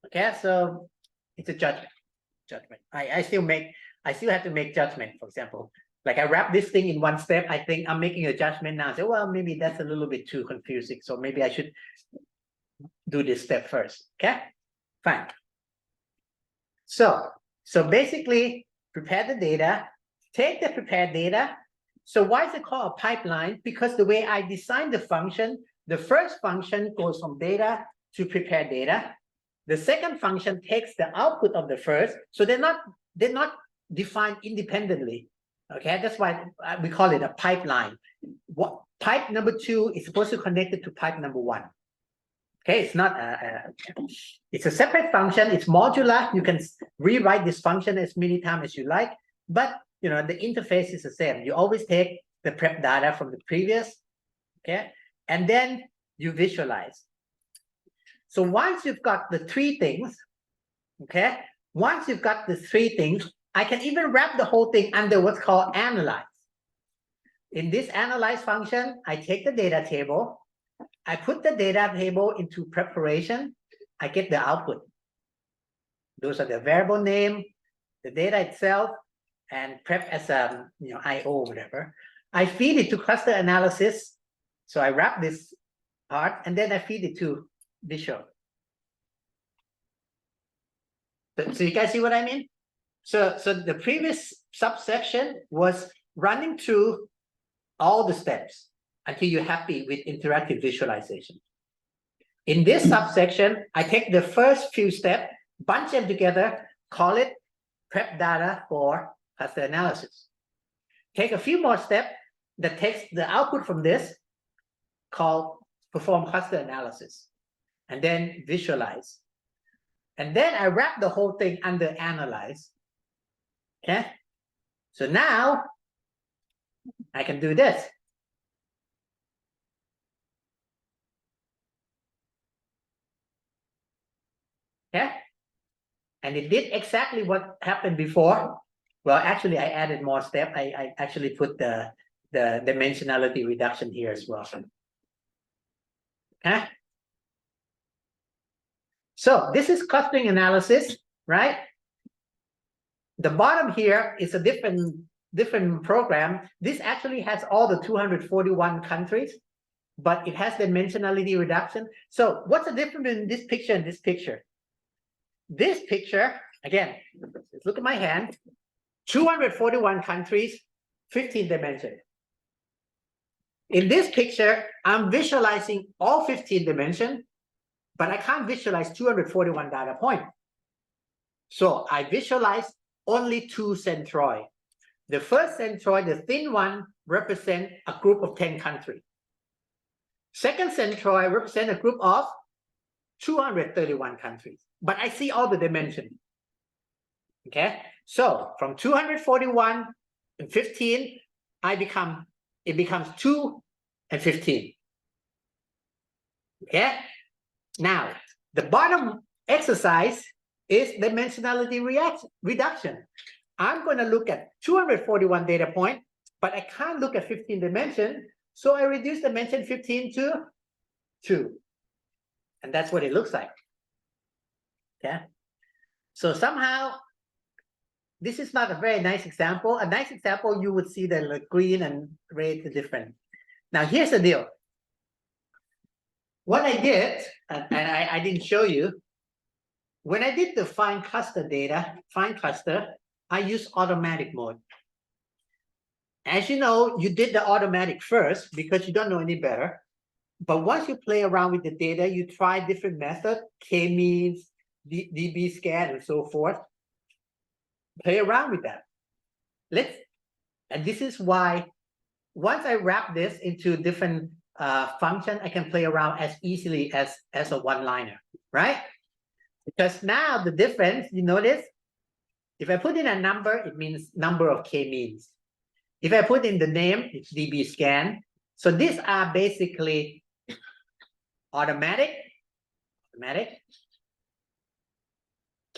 Okay, so it's a judgment. I still have to make judgment. For example, like I wrap this thing in one step. I think I'm making a judgment now. Say, well, maybe that's a little bit too confusing. So maybe I should do this step first. Okay, fine. So basically, prepare the data, take the prepared data. So why is it called a pipeline? Because the way I design the function, the first function goes from data to prepared data. The second function takes the output of the first. So they're not defined independently. Okay, that's why we call it a pipeline. What pipe number 2 is supposed to connect it to pipe number 1. Okay, it's not it's a separate function. It's modular. You can rewrite this function as many times as you like, but you know the interface is the same. You always take the prep data from the previous, okay, and then you visualize. So once you've got the 3 things, okay, once you've got the 3 things, I can even wrap the whole thing under what's called analyze. In this analyze function, I take the data table, I put the data table into preparation, I get the output. Those are the variable name, the data itself, and prep as a IO, whatever. I feed it to cluster analysis. So I wrap this part and then I feed it to visual. So you guys see what I mean? So the previous subsection was running through all the steps until you're happy with interactive visualization. In this subsection, I take the first few steps, bunch them together, call it prep data for cluster analysis. Take a few more steps that takes the output from this, called perform cluster analysis, and then visualize. And then I wrap the whole thing under analyze. Okay, so now I can do this. Okay, and it did exactly what happened before. Well, actually, I added more steps. I actually put the dimensionality reduction here as well. Okay, so this is clustering analysis, right? The bottom here is a different program. This actually has all the 241 countries, but it has dimensionality reduction. So what's the difference in this picture and this picture? This picture, again, let's look at my hand, 241 countries, 15 dimensions. In this picture, I'm visualizing all 15 dimensions, but I can't visualize 241 data points. So I visualize only 2 centroids. The first centroid, the thin one, represents a group of 10 countries. Second centroid represents a group of 231 countries. But I see all the dimensions. Okay, so from 241 and 15, it becomes 2 and 15. Okay, now the bottom exercise is dimensionality reduction. I'm going to look at 241 data points, but I can't look at 15 dimensions. So I reduce dimension 15 to 2. And that's what it looks like. Okay. So somehow, this is not a very nice example. A nice example, you would see the green and red are different. Now, here's the deal. What I did, and I didn't show you, when I did the find cluster data, find cluster, I used automatic mode. As you know, you did the automatic first because you don't know any better. But once you play around with the data, you try different methods, k-means, db scan, and so forth. Play around with that. And this is why once I wrap this into different function, I can play around as easily as a one-liner, right? Because now the difference, you notice, if I put in a number, it means number of k-means. If I put in the name, it's db scan. So these are basically automatic,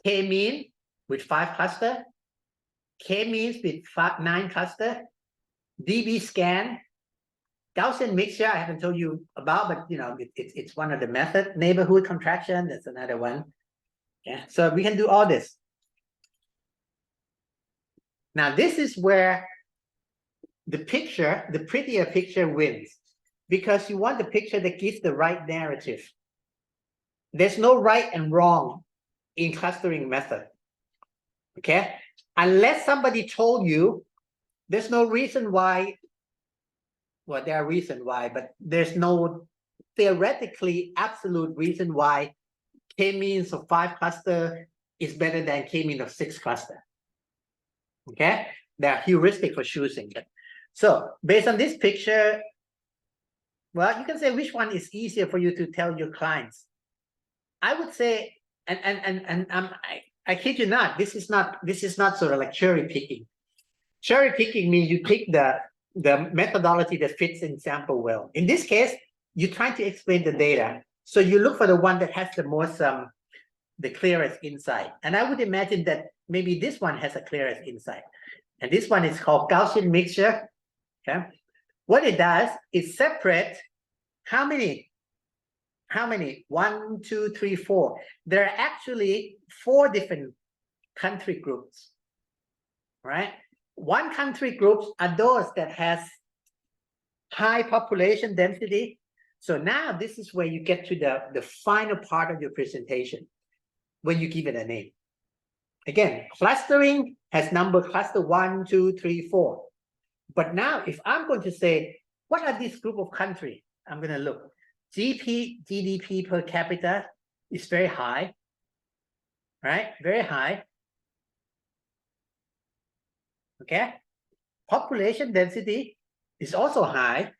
k-mean with 5 cluster, K-means with 9 cluster, DB scan, Gaussian mixture, I haven't told you about, but it's one of the methods. Neighborhood contraction, that's another one. Yeah, so we can do all this. Now, this is where the prettier picture wins, because you want the picture that gives the right narrative. There's no right and wrong in clustering method. Okay, unless somebody told you there's no reason why. Well, there are reasons why, but there's no theoretically absolute reason why k-means of 5 cluster is better than k-mean of 6 cluster. Okay, there are heuristics for choosing it. So based on this picture, well, you can say which one is easier for you to tell your clients. I would say, I kid you not, this is not sort of like cherry picking. Cherry picking means you pick the methodology that fits in sample well. In this case, you're trying to explain the data, so you look for the one that has the most the clearest insight. And I would imagine that maybe this one has a clearest insight, and this one is called Gaussian mixture. Okay, what it does is separate how many 1, 2, 3, 4. There are actually 4 different country groups, right? One country groups are those that has high population density. So now this is where you get to the final part of your presentation, when you give it a name. Again, clustering has number cluster 1, 2, 3, 4. But now if I'm going to say, what are these group of countries? I'm going to look. GDP per capita is very high, right? Very high. Okay. Population density is also high.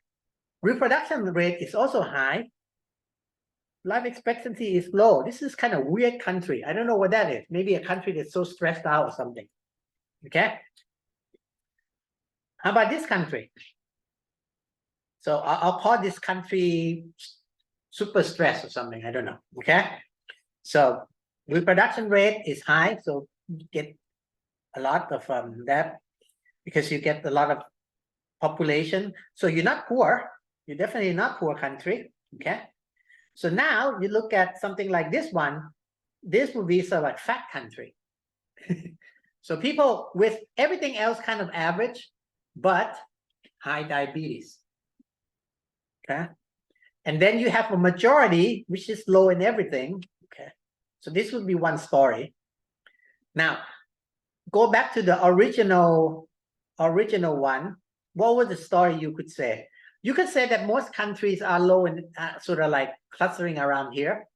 Reproduction rate is also high. Life expectancy is low. This is kind of weird country. I don't know what that is. Maybe a country that's so stressed out or something. Okay. How about this country? So I'll call this country super stressed or something. I don't know. Okay. So reproduction rate is high. So you get a lot of that, because you get a lot of population. So you're not poor. You're definitely not poor country. Okay. So now you look at something like this one. This would be sort of like fat country. So people with everything else kind of average, but high diabetes. Okay. And then you have a majority, which is low in everything. Okay. So this would be one story. Now, go back to the original one. What was the story you could say? You could say that most countries are low in sort of like clustering around here.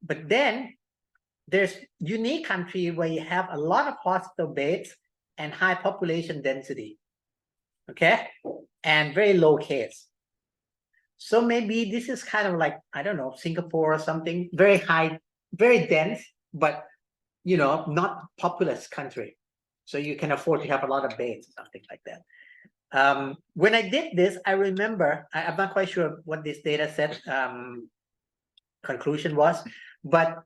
But then there's unique country where you have a lot of hospital beds and high population density. Okay. And very low case. So maybe this is kind of like, I don't know, Singapore or something, very high, very dense, but not populous country. So you can afford to have a lot of beds, something like that. When I did this, I remember, I'm not quite sure what this data set conclusion was, but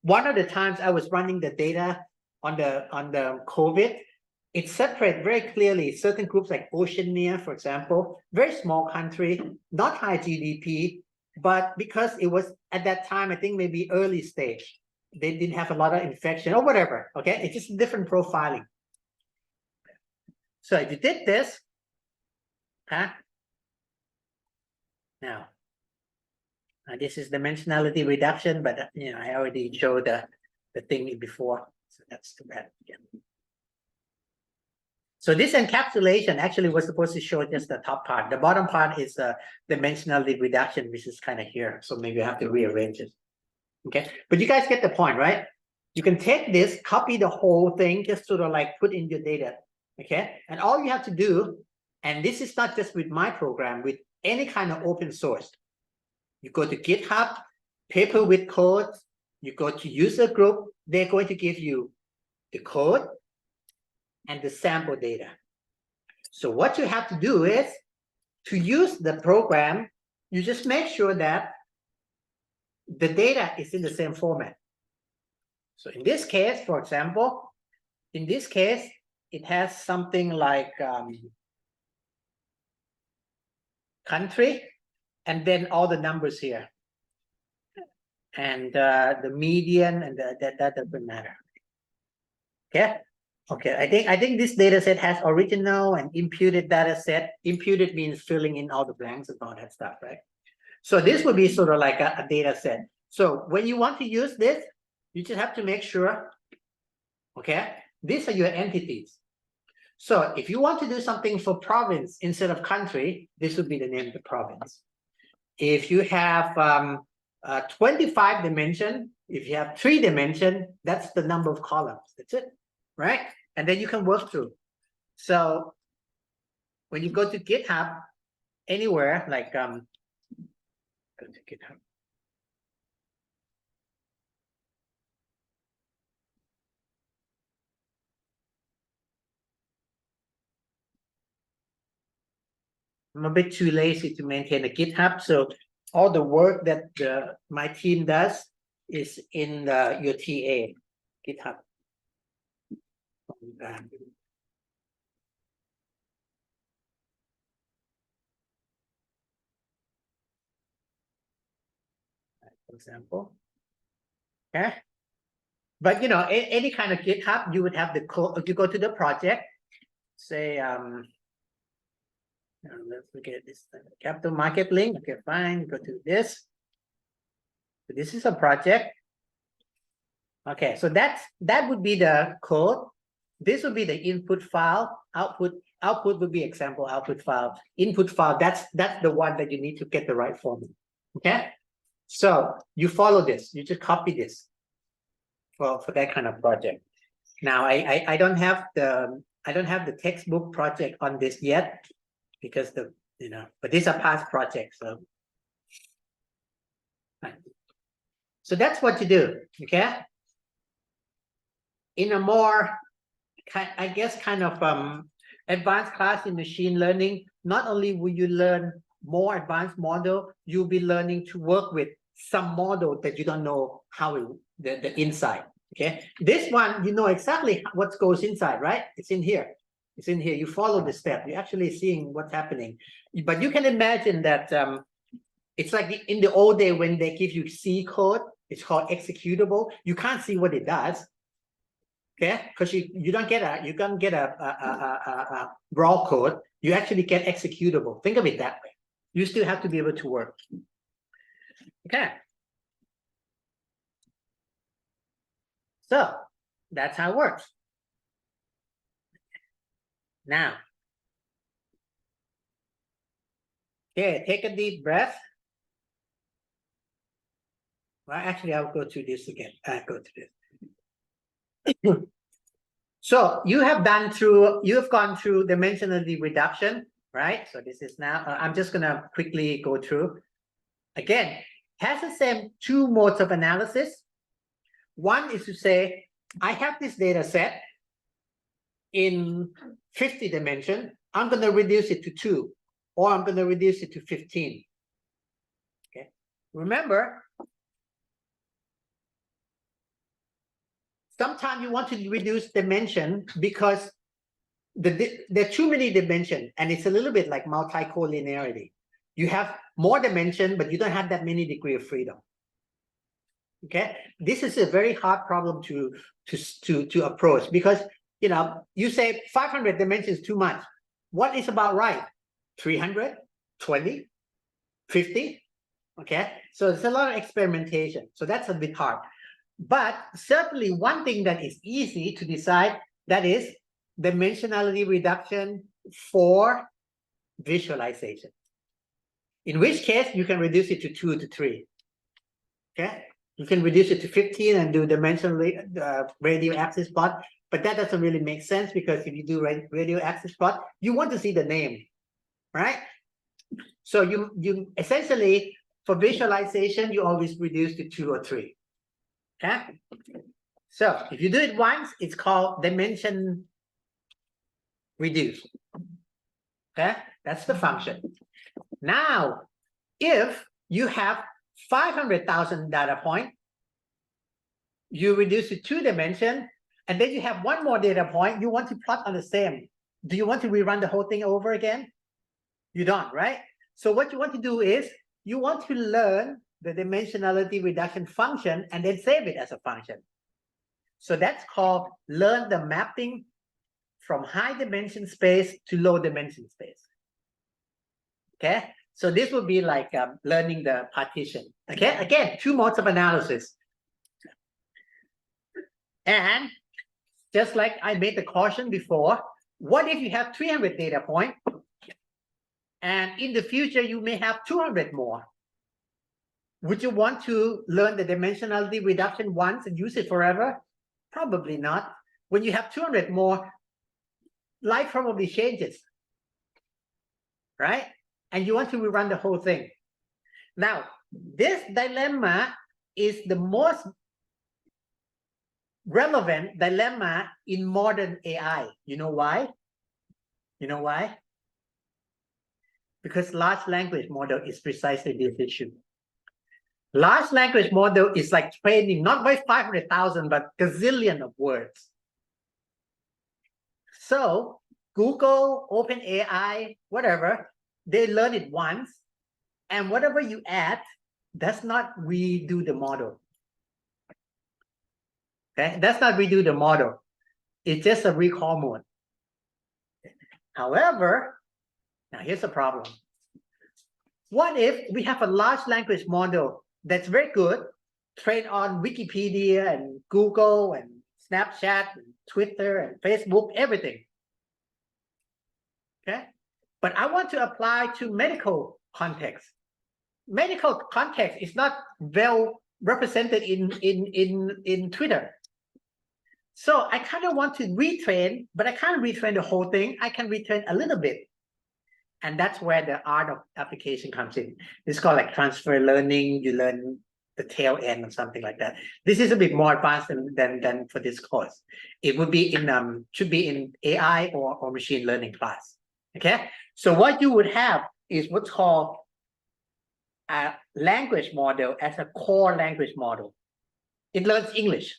one of the times I was running the data on the COVID, it separates very clearly certain groups like Oceania, for example, very small country, not high GDP, but because it was at that time, I think maybe early stage, they didn't have a lot of infection or whatever. Okay, it's just different profiling. So if you did this, now this is dimensionality reduction, but I already showed the thing before, so that's too bad again. So this encapsulation actually was supposed to show just the top part. The bottom part is dimensionality reduction, which is kind of here. So maybe I have to rearrange it. Okay, but you guys get the point, right? You can take this, copy the whole thing, just sort of like put in your data. Okay, and all you have to do, and this is not just with my program, with any kind of open source. You go to GitHub, paper with code, you go to user group, they're going to give you the code and the sample data. So what you have to do is, to use the program, you just make sure that the data is in the same format. So in this case, for example, in this case, it has something like country, and then all the numbers here. And the median and that doesn't matter. Okay. Okay. I think this data set has original and imputed data set. Imputed means filling in all the blanks and all that stuff, right? So this would be sort of like a data set. So when you want to use this, you just have to make sure, okay, these are your entities. So if you want to do something for province instead of country, this would be the name of the province. If you have 25 dimension, if you have 3 dimension, that's the number of columns. That's it, right? And then you can work through. So when you go to GitHub, anywhere like go to GitHub. I'm a bit too lazy to maintain a GitHub, so all the work that my team does is in your TA GitHub. For example, okay. But you know, any kind of GitHub, you would have the code. You go to the project, say let's look at this capital market link. Okay, fine. Go to this. So this is a project. Okay, so that would be the code. This would be the input file. Output would be example output file. Input file, that's the one that you need to get the right formula. Okay, so you follow this. You just copy this for that kind of project. Now I don't have the textbook project on this yet because but these are past projects. So that's what you do. Okay. In a more, I guess, kind of advanced class in machine learning, not only will you learn more advanced model, you'll be learning to work with some model that you don't know how the inside. Okay, this one you know exactly what goes inside, right? It's in here. It's in here. You follow the step. You're actually seeing what's happening. But you can imagine that it's like in the old day when they give you C code. It's called executable. You can't see what it does. Okay, because you don't get a raw code. You actually get executable. Think of it that way. You still have to be able to work. Okay. So that's how it works. Now, okay, take a deep breath. Well, actually, I'll go through this again. Go to this. So you have gone through dimensionality reduction, right? So this is now, I'm just gonna quickly go through. Again, has the same 2 modes of analysis. One is to say, I have this data set in 50 dimension. I'm gonna reduce it to 2, or I'm gonna reduce it to 15. Okay, remember, sometimes you want to reduce dimension because there are too many dimensions, and it's a little bit like multi-collinearity. You have more dimension, but you don't have that many degree of freedom. Okay, this is a very hard problem to approach because you say 500 dimensions too much. What is about right? 300, 20, 50. Okay, so there's a lot of experimentation. So that's a bit hard. But certainly one thing that is easy to decide, that is dimensionality reduction for visualization. In which case you can reduce it to 2 to 3. Okay, you can reduce it to 15 and do dimensional radio axis plot, but that doesn't really make sense because if you do radio axis plot, you want to see the name, right? So you essentially, for visualization, you always reduce to 2 or 3. Okay, so if you do it once, it's called dimension reduce. Okay, that's the function. Now, if you have 500,000 data point, you reduce to 2 dimension, And then you have one more data point. You want to plot on the same. Do you want to rerun the whole thing over again? You don't, right? So what you want to do is you want to learn the dimensionality reduction function and then save it as a function. So that's called learn the mapping from high dimension space to low dimension space. Okay, so this would be like learning the partition. Okay, again, two modes of analysis. And just like I made the caution before, what if you have 300 data points and in the future you may have 200 more? Would you want to learn the dimensionality reduction once and use it forever? Probably not. When you have 200 more, life probably changes, right? And you want to rerun the whole thing. Now, this dilemma is the most relevant dilemma in modern AI. You know why? You know why? Because large language model is precisely this issue. Large language model is like training, not by 500,000, but gazillion of words. So Google, OpenAI, whatever, they learn it once, and whatever you add does not redo the model. Okay, does not redo the model. It's just a recall mode. However, now here's the problem. What if we have a large language model that's very good, trained on Wikipedia and Google and Snapchat and Twitter and Facebook, everything. Okay, but I want to apply to medical context. Medical context is not well represented in Twitter. So I kind of want to retrain, but I can't retrain the whole thing. I can retrain a little bit. And that's where the art of application comes in. It's called like transfer learning. You learn the tail end or something like that. This is a bit more advanced than for this course. It would be in should be in AI or machine learning class. Okay. So what you would have is what's called a language model as a core language model. It learns English.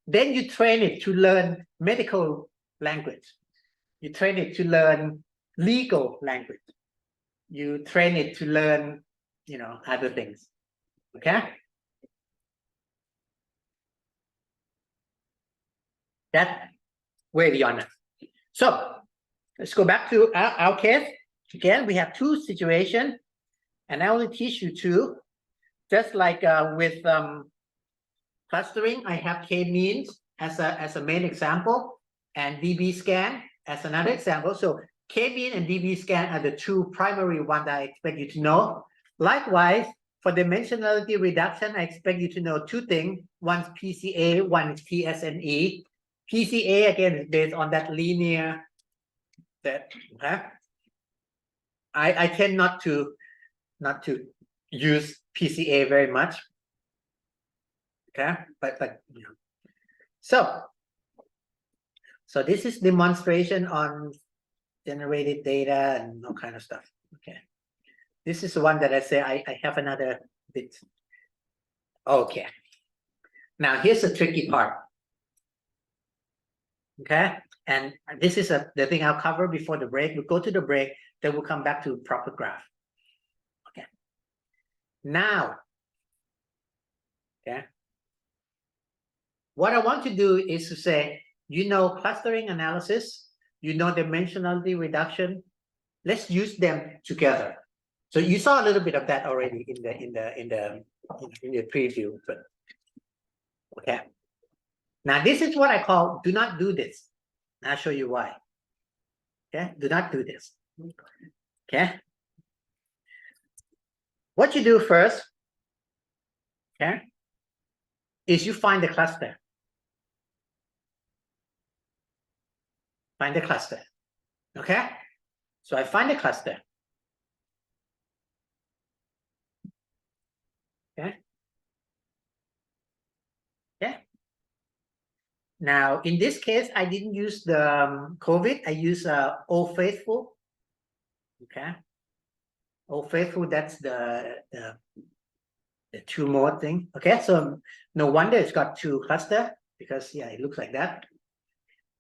Then you train it to learn medical language. You train it to learn legal language. You train it to learn, you know, other things. Okay. That's way beyond it. So let's go back to our case. Again, we have two situations, and I only teach you two. Just like with clustering, I have k-means as a main example, and DB scan as another example. So k-mean and DB scan are the two primary ones that I expect you to know. Likewise, for dimensionality reduction, I expect you to know two things. One's PCA, one is TSNE. PCA, again, is based on that linear that okay? I tend not to use PCA very much. Okay, but you know. So this is demonstration on generated data and all kind of stuff. Okay, this is the one that I say I have another bit. Okay, now here's the tricky part. Okay, and this is the thing I'll cover before the break. We'll go to the break, then we'll come back to proper graph. Okay, now, okay, what I want to do is to say, you know, clustering analysis, you know, dimensionality reduction. Let's use them together. So you saw a little bit of that already in the preview. But okay. Now this is what I call do not do this. I'll show you why. Okay, do not do this. Okay. What you do first, okay, is you find the cluster. Find the cluster. Okay. So I find the cluster. Okay. Yeah. Now, in this case, I didn't use the COVID. I use Old Faithful. Okay. Old Faithful, that's the two more thing. Okay. So no wonder it's got two cluster. because yeah, it looks like that.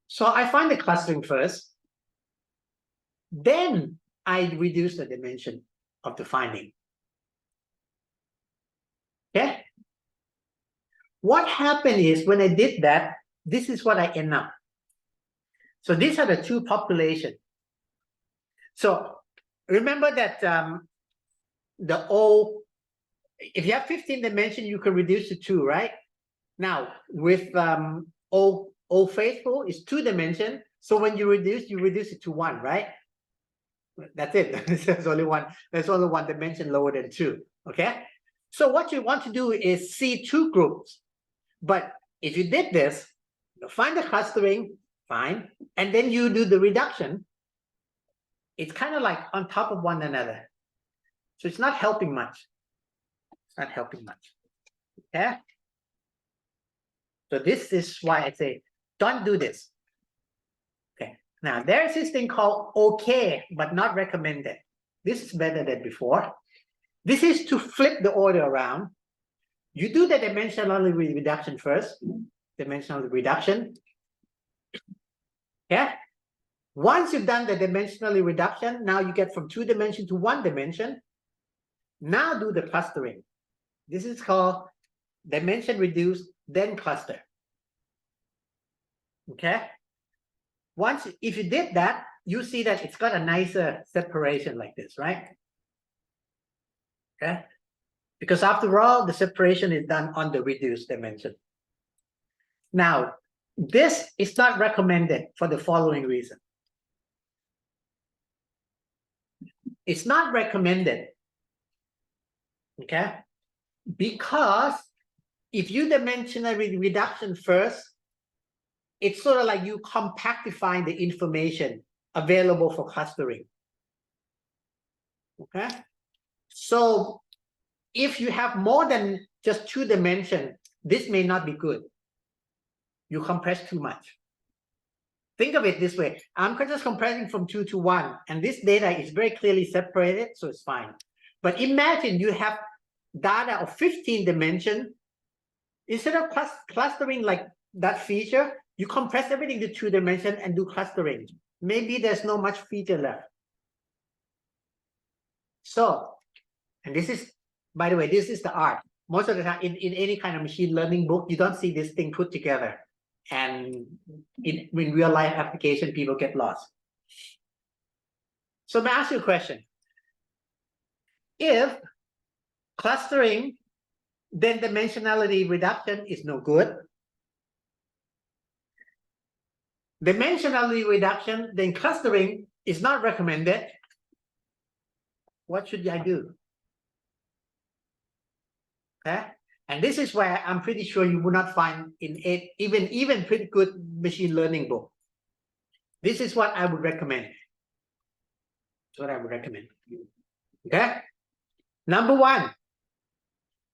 So I find the clustering first. Then I reduce the dimension of the finding. Okay. What happened is when I did that, this is what I end up. So these are the two populations. So remember that the O, if you have 15 dimension, you can reduce to 2, right? Now with O faithful is 2 dimension. So when you reduce it to 1, right? That's it. There's only one dimension lower than 2. Okay. So what you want to do is see 2 groups. But if you did this, you find the clustering, fine, and then you do the reduction, it's kind of like on top of one another. So it's not helping much. It's not helping much. Okay. So this is why I say, don't do this. Okay. Now there's this thing called okay, but not recommended. This is better than before. This is to flip the order around. You do the dimensional reduction first. Dimensional reduction. Yeah. Once you've done the dimensional reduction, now you get from 2 dimension to 1 dimension. Now do the clustering. This is called dimension reduce, then cluster. Okay. Once, if you did that, you see that it's got a nicer separation like this, right? Okay. Because after all, the separation is done on the reduced dimension. Now, this is not recommended for the following reason. It's not recommended, okay? Because if you dimensional reduction first, it's sort of like you compactifying the information available for clustering, okay? So if you have more than just 2 dimensions, this may not be good. You compress too much. Think of it this way. I'm just compressing from 2 to 1, and this data is very clearly separated, so it's fine. But imagine you have data of 15 dimensions. Instead of clustering like that feature, you compress everything to 2 dimensions and do clustering. Maybe there's not much feature left. So, and this is, by the way, this is the art. Most of the time in any kind of machine learning book, you don't see this thing put together. And in real life application, people get lost. So let me ask you a question. If clustering, then dimensionality reduction is no good. Dimensionality reduction, then clustering is not recommended. What should I do? Okay. And this is where I'm pretty sure you will not find in it even pretty good machine learning book. This is what I would recommend. That's what I would recommend. Okay. Number 1,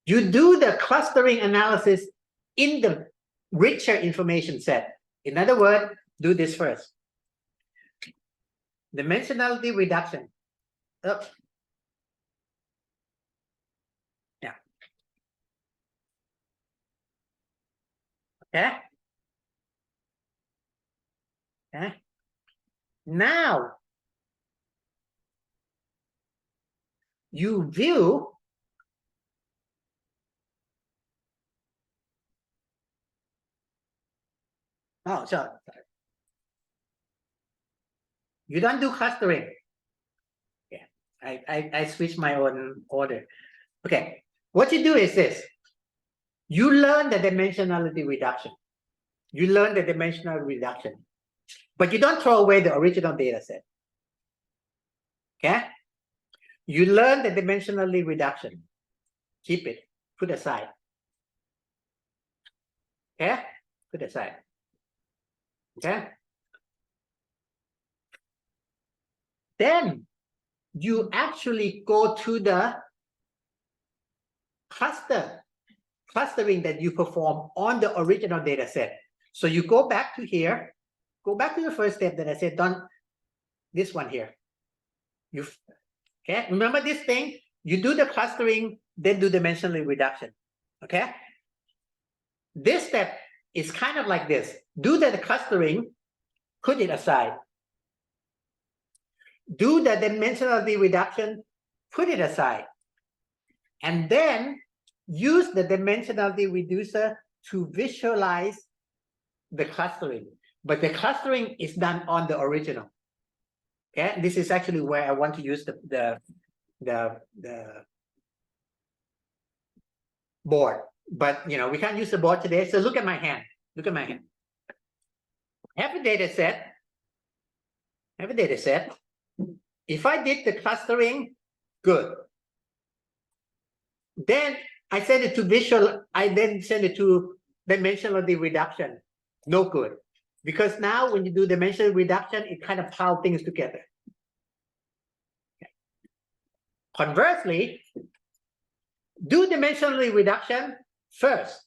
you do the clustering analysis in the richer information set. In other words, do this first. Dimensionality reduction. Oh. Yeah. Okay. Okay. Now you view so you don't do clustering. Yeah, I switch my own order. Okay, what you do is this. You learn the dimensionality reduction. You learn the dimensional reduction, but you don't throw away the original data set. Okay? You learn the dimensionality reduction. Keep it. Put aside. Okay? Put aside. Okay? Then you actually go to the clustering that you perform on the original data set. So you go back to here, go back to the first step that I said, done this one here. Okay, remember this thing? You do the clustering, then do dimensional reduction. Okay? This step is kind of like this. Do the clustering, put it aside. Do the dimensionality reduction, put it aside. And then use the dimensionality reducer to visualize the clustering. But the clustering is done on the original. Okay, this is actually where I want to use the board. But you know, we can't use the board today. So look at my hand. Look at my hand. Have a data set. Have a data set. If I did the clustering, good. Then I send it to visual. I then send it to dimensionality reduction. No good. Because now when you do dimensional reduction, it kind of piles things together. Okay. Conversely, do dimensional reduction first.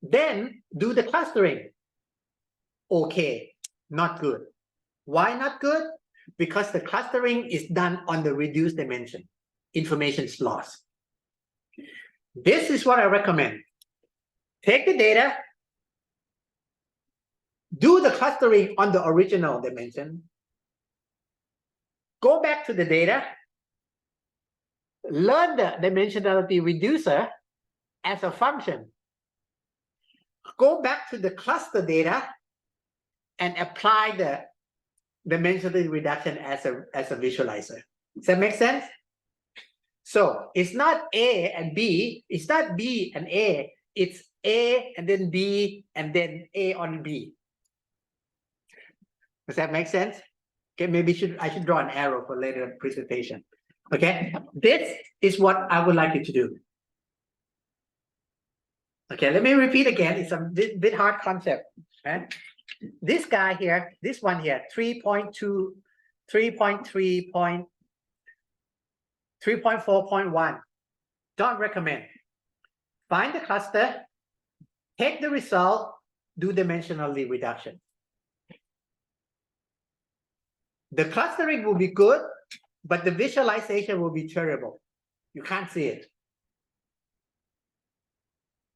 Then do the clustering. Okay, not good. Why not good? Because the clustering is done on the reduced dimension. Information is lost. This is what I recommend. Take the data, do the clustering on the original dimension, go back to the data, learn the dimensionality reducer as a function, go back to the cluster data and apply the dimensionality reduction as a visualizer. Does that make sense? So it's not A and B, it's not B and A, it's A and then B and then A on B. Does that make sense? Okay, maybe I should draw an arrow for later presentation. Okay, this is what I would like you to do. Okay, let me repeat again. It's a bit hard concept. Right? This guy here, this one here, 3.2, 3.4.1. Don't recommend. Find the cluster, take the result, do dimensionality reduction. The clustering will be good, but the visualization will be terrible. You can't see it.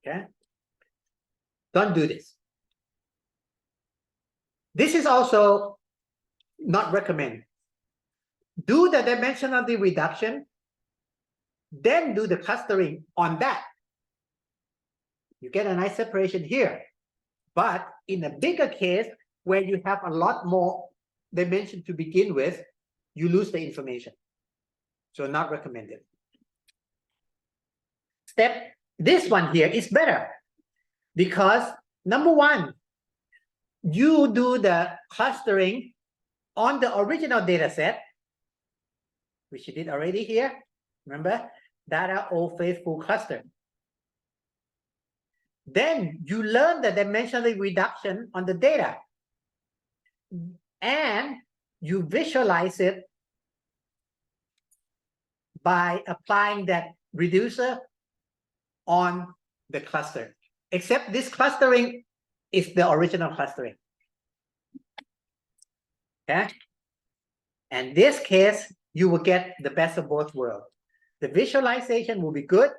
Okay? Don't do this. This is also not recommended. Do the dimensionality reduction, then do the clustering on that. You get a nice separation here. But in a bigger case, where you have a lot more dimension to begin with, you lose the information. So not recommended. This one here is better because number one, you do the clustering on the original data set, which you did already here. Remember, data all faithful cluster. Then you learn the dimensional reduction on the data. And you visualize it by applying that reducer on the cluster. Except this clustering is the original clustering. Okay? And in this case, you will get the best of both worlds. The visualization will be good.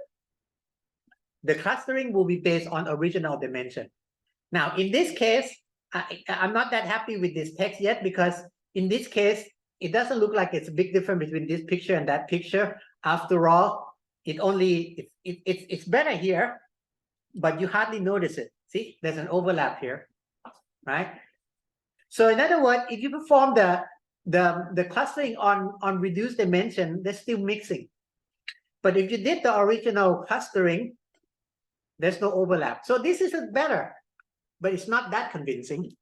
The clustering will be based on original dimension. Now, in this case, I'm not that happy with this text yet because in this case, it doesn't look like it's a big difference between this picture and that picture. After all, it's better here, but you hardly notice it. See, there's an overlap here, right? So in other words, if you perform the clustering on reduced dimension, they're still mixing. But if you did the original clustering, there's no overlap. So this is better, but it's not that convincing.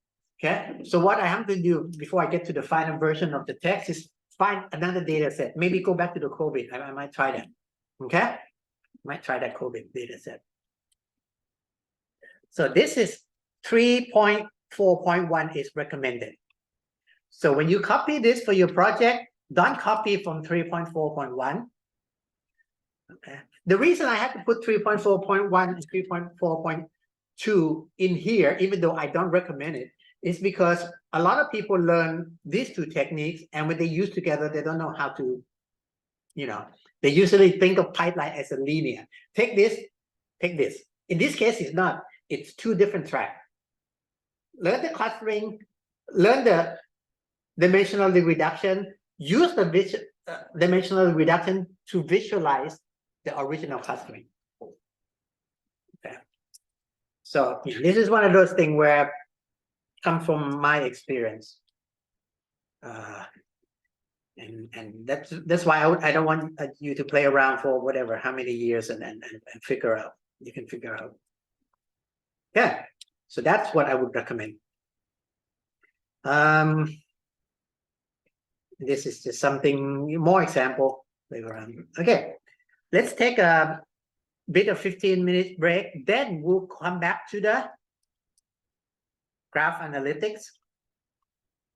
Okay. So what I have to do before I get to the final version of the text is find another data set. Maybe go back to the COVID. I might try that. Okay. Might try that COVID data set. So this is 3.4.1 is recommended. So when you copy this for your project, don't copy from 3.4.1. Okay. The reason I had to put 3.4.1 and 3.4.2 in here, even though I don't recommend it, is because a lot of people learn these two techniques, and when they use together, they don't know how to, they usually think of pipeline as a linear. Take this, take this. In this case, it's not. it's two different tracks. Learn the clustering, learn the dimensional reduction, use the dimensional reduction to visualize the original clustering. Okay. So this is one of those things where come from my experience. And that's why I don't want you to play around for whatever, how many years and figure out. You can figure out. Yeah, so that's what I would recommend. This is just something more example later on. Okay, let's take a bit of 15-minute break. Then we'll come back to the graph analytics.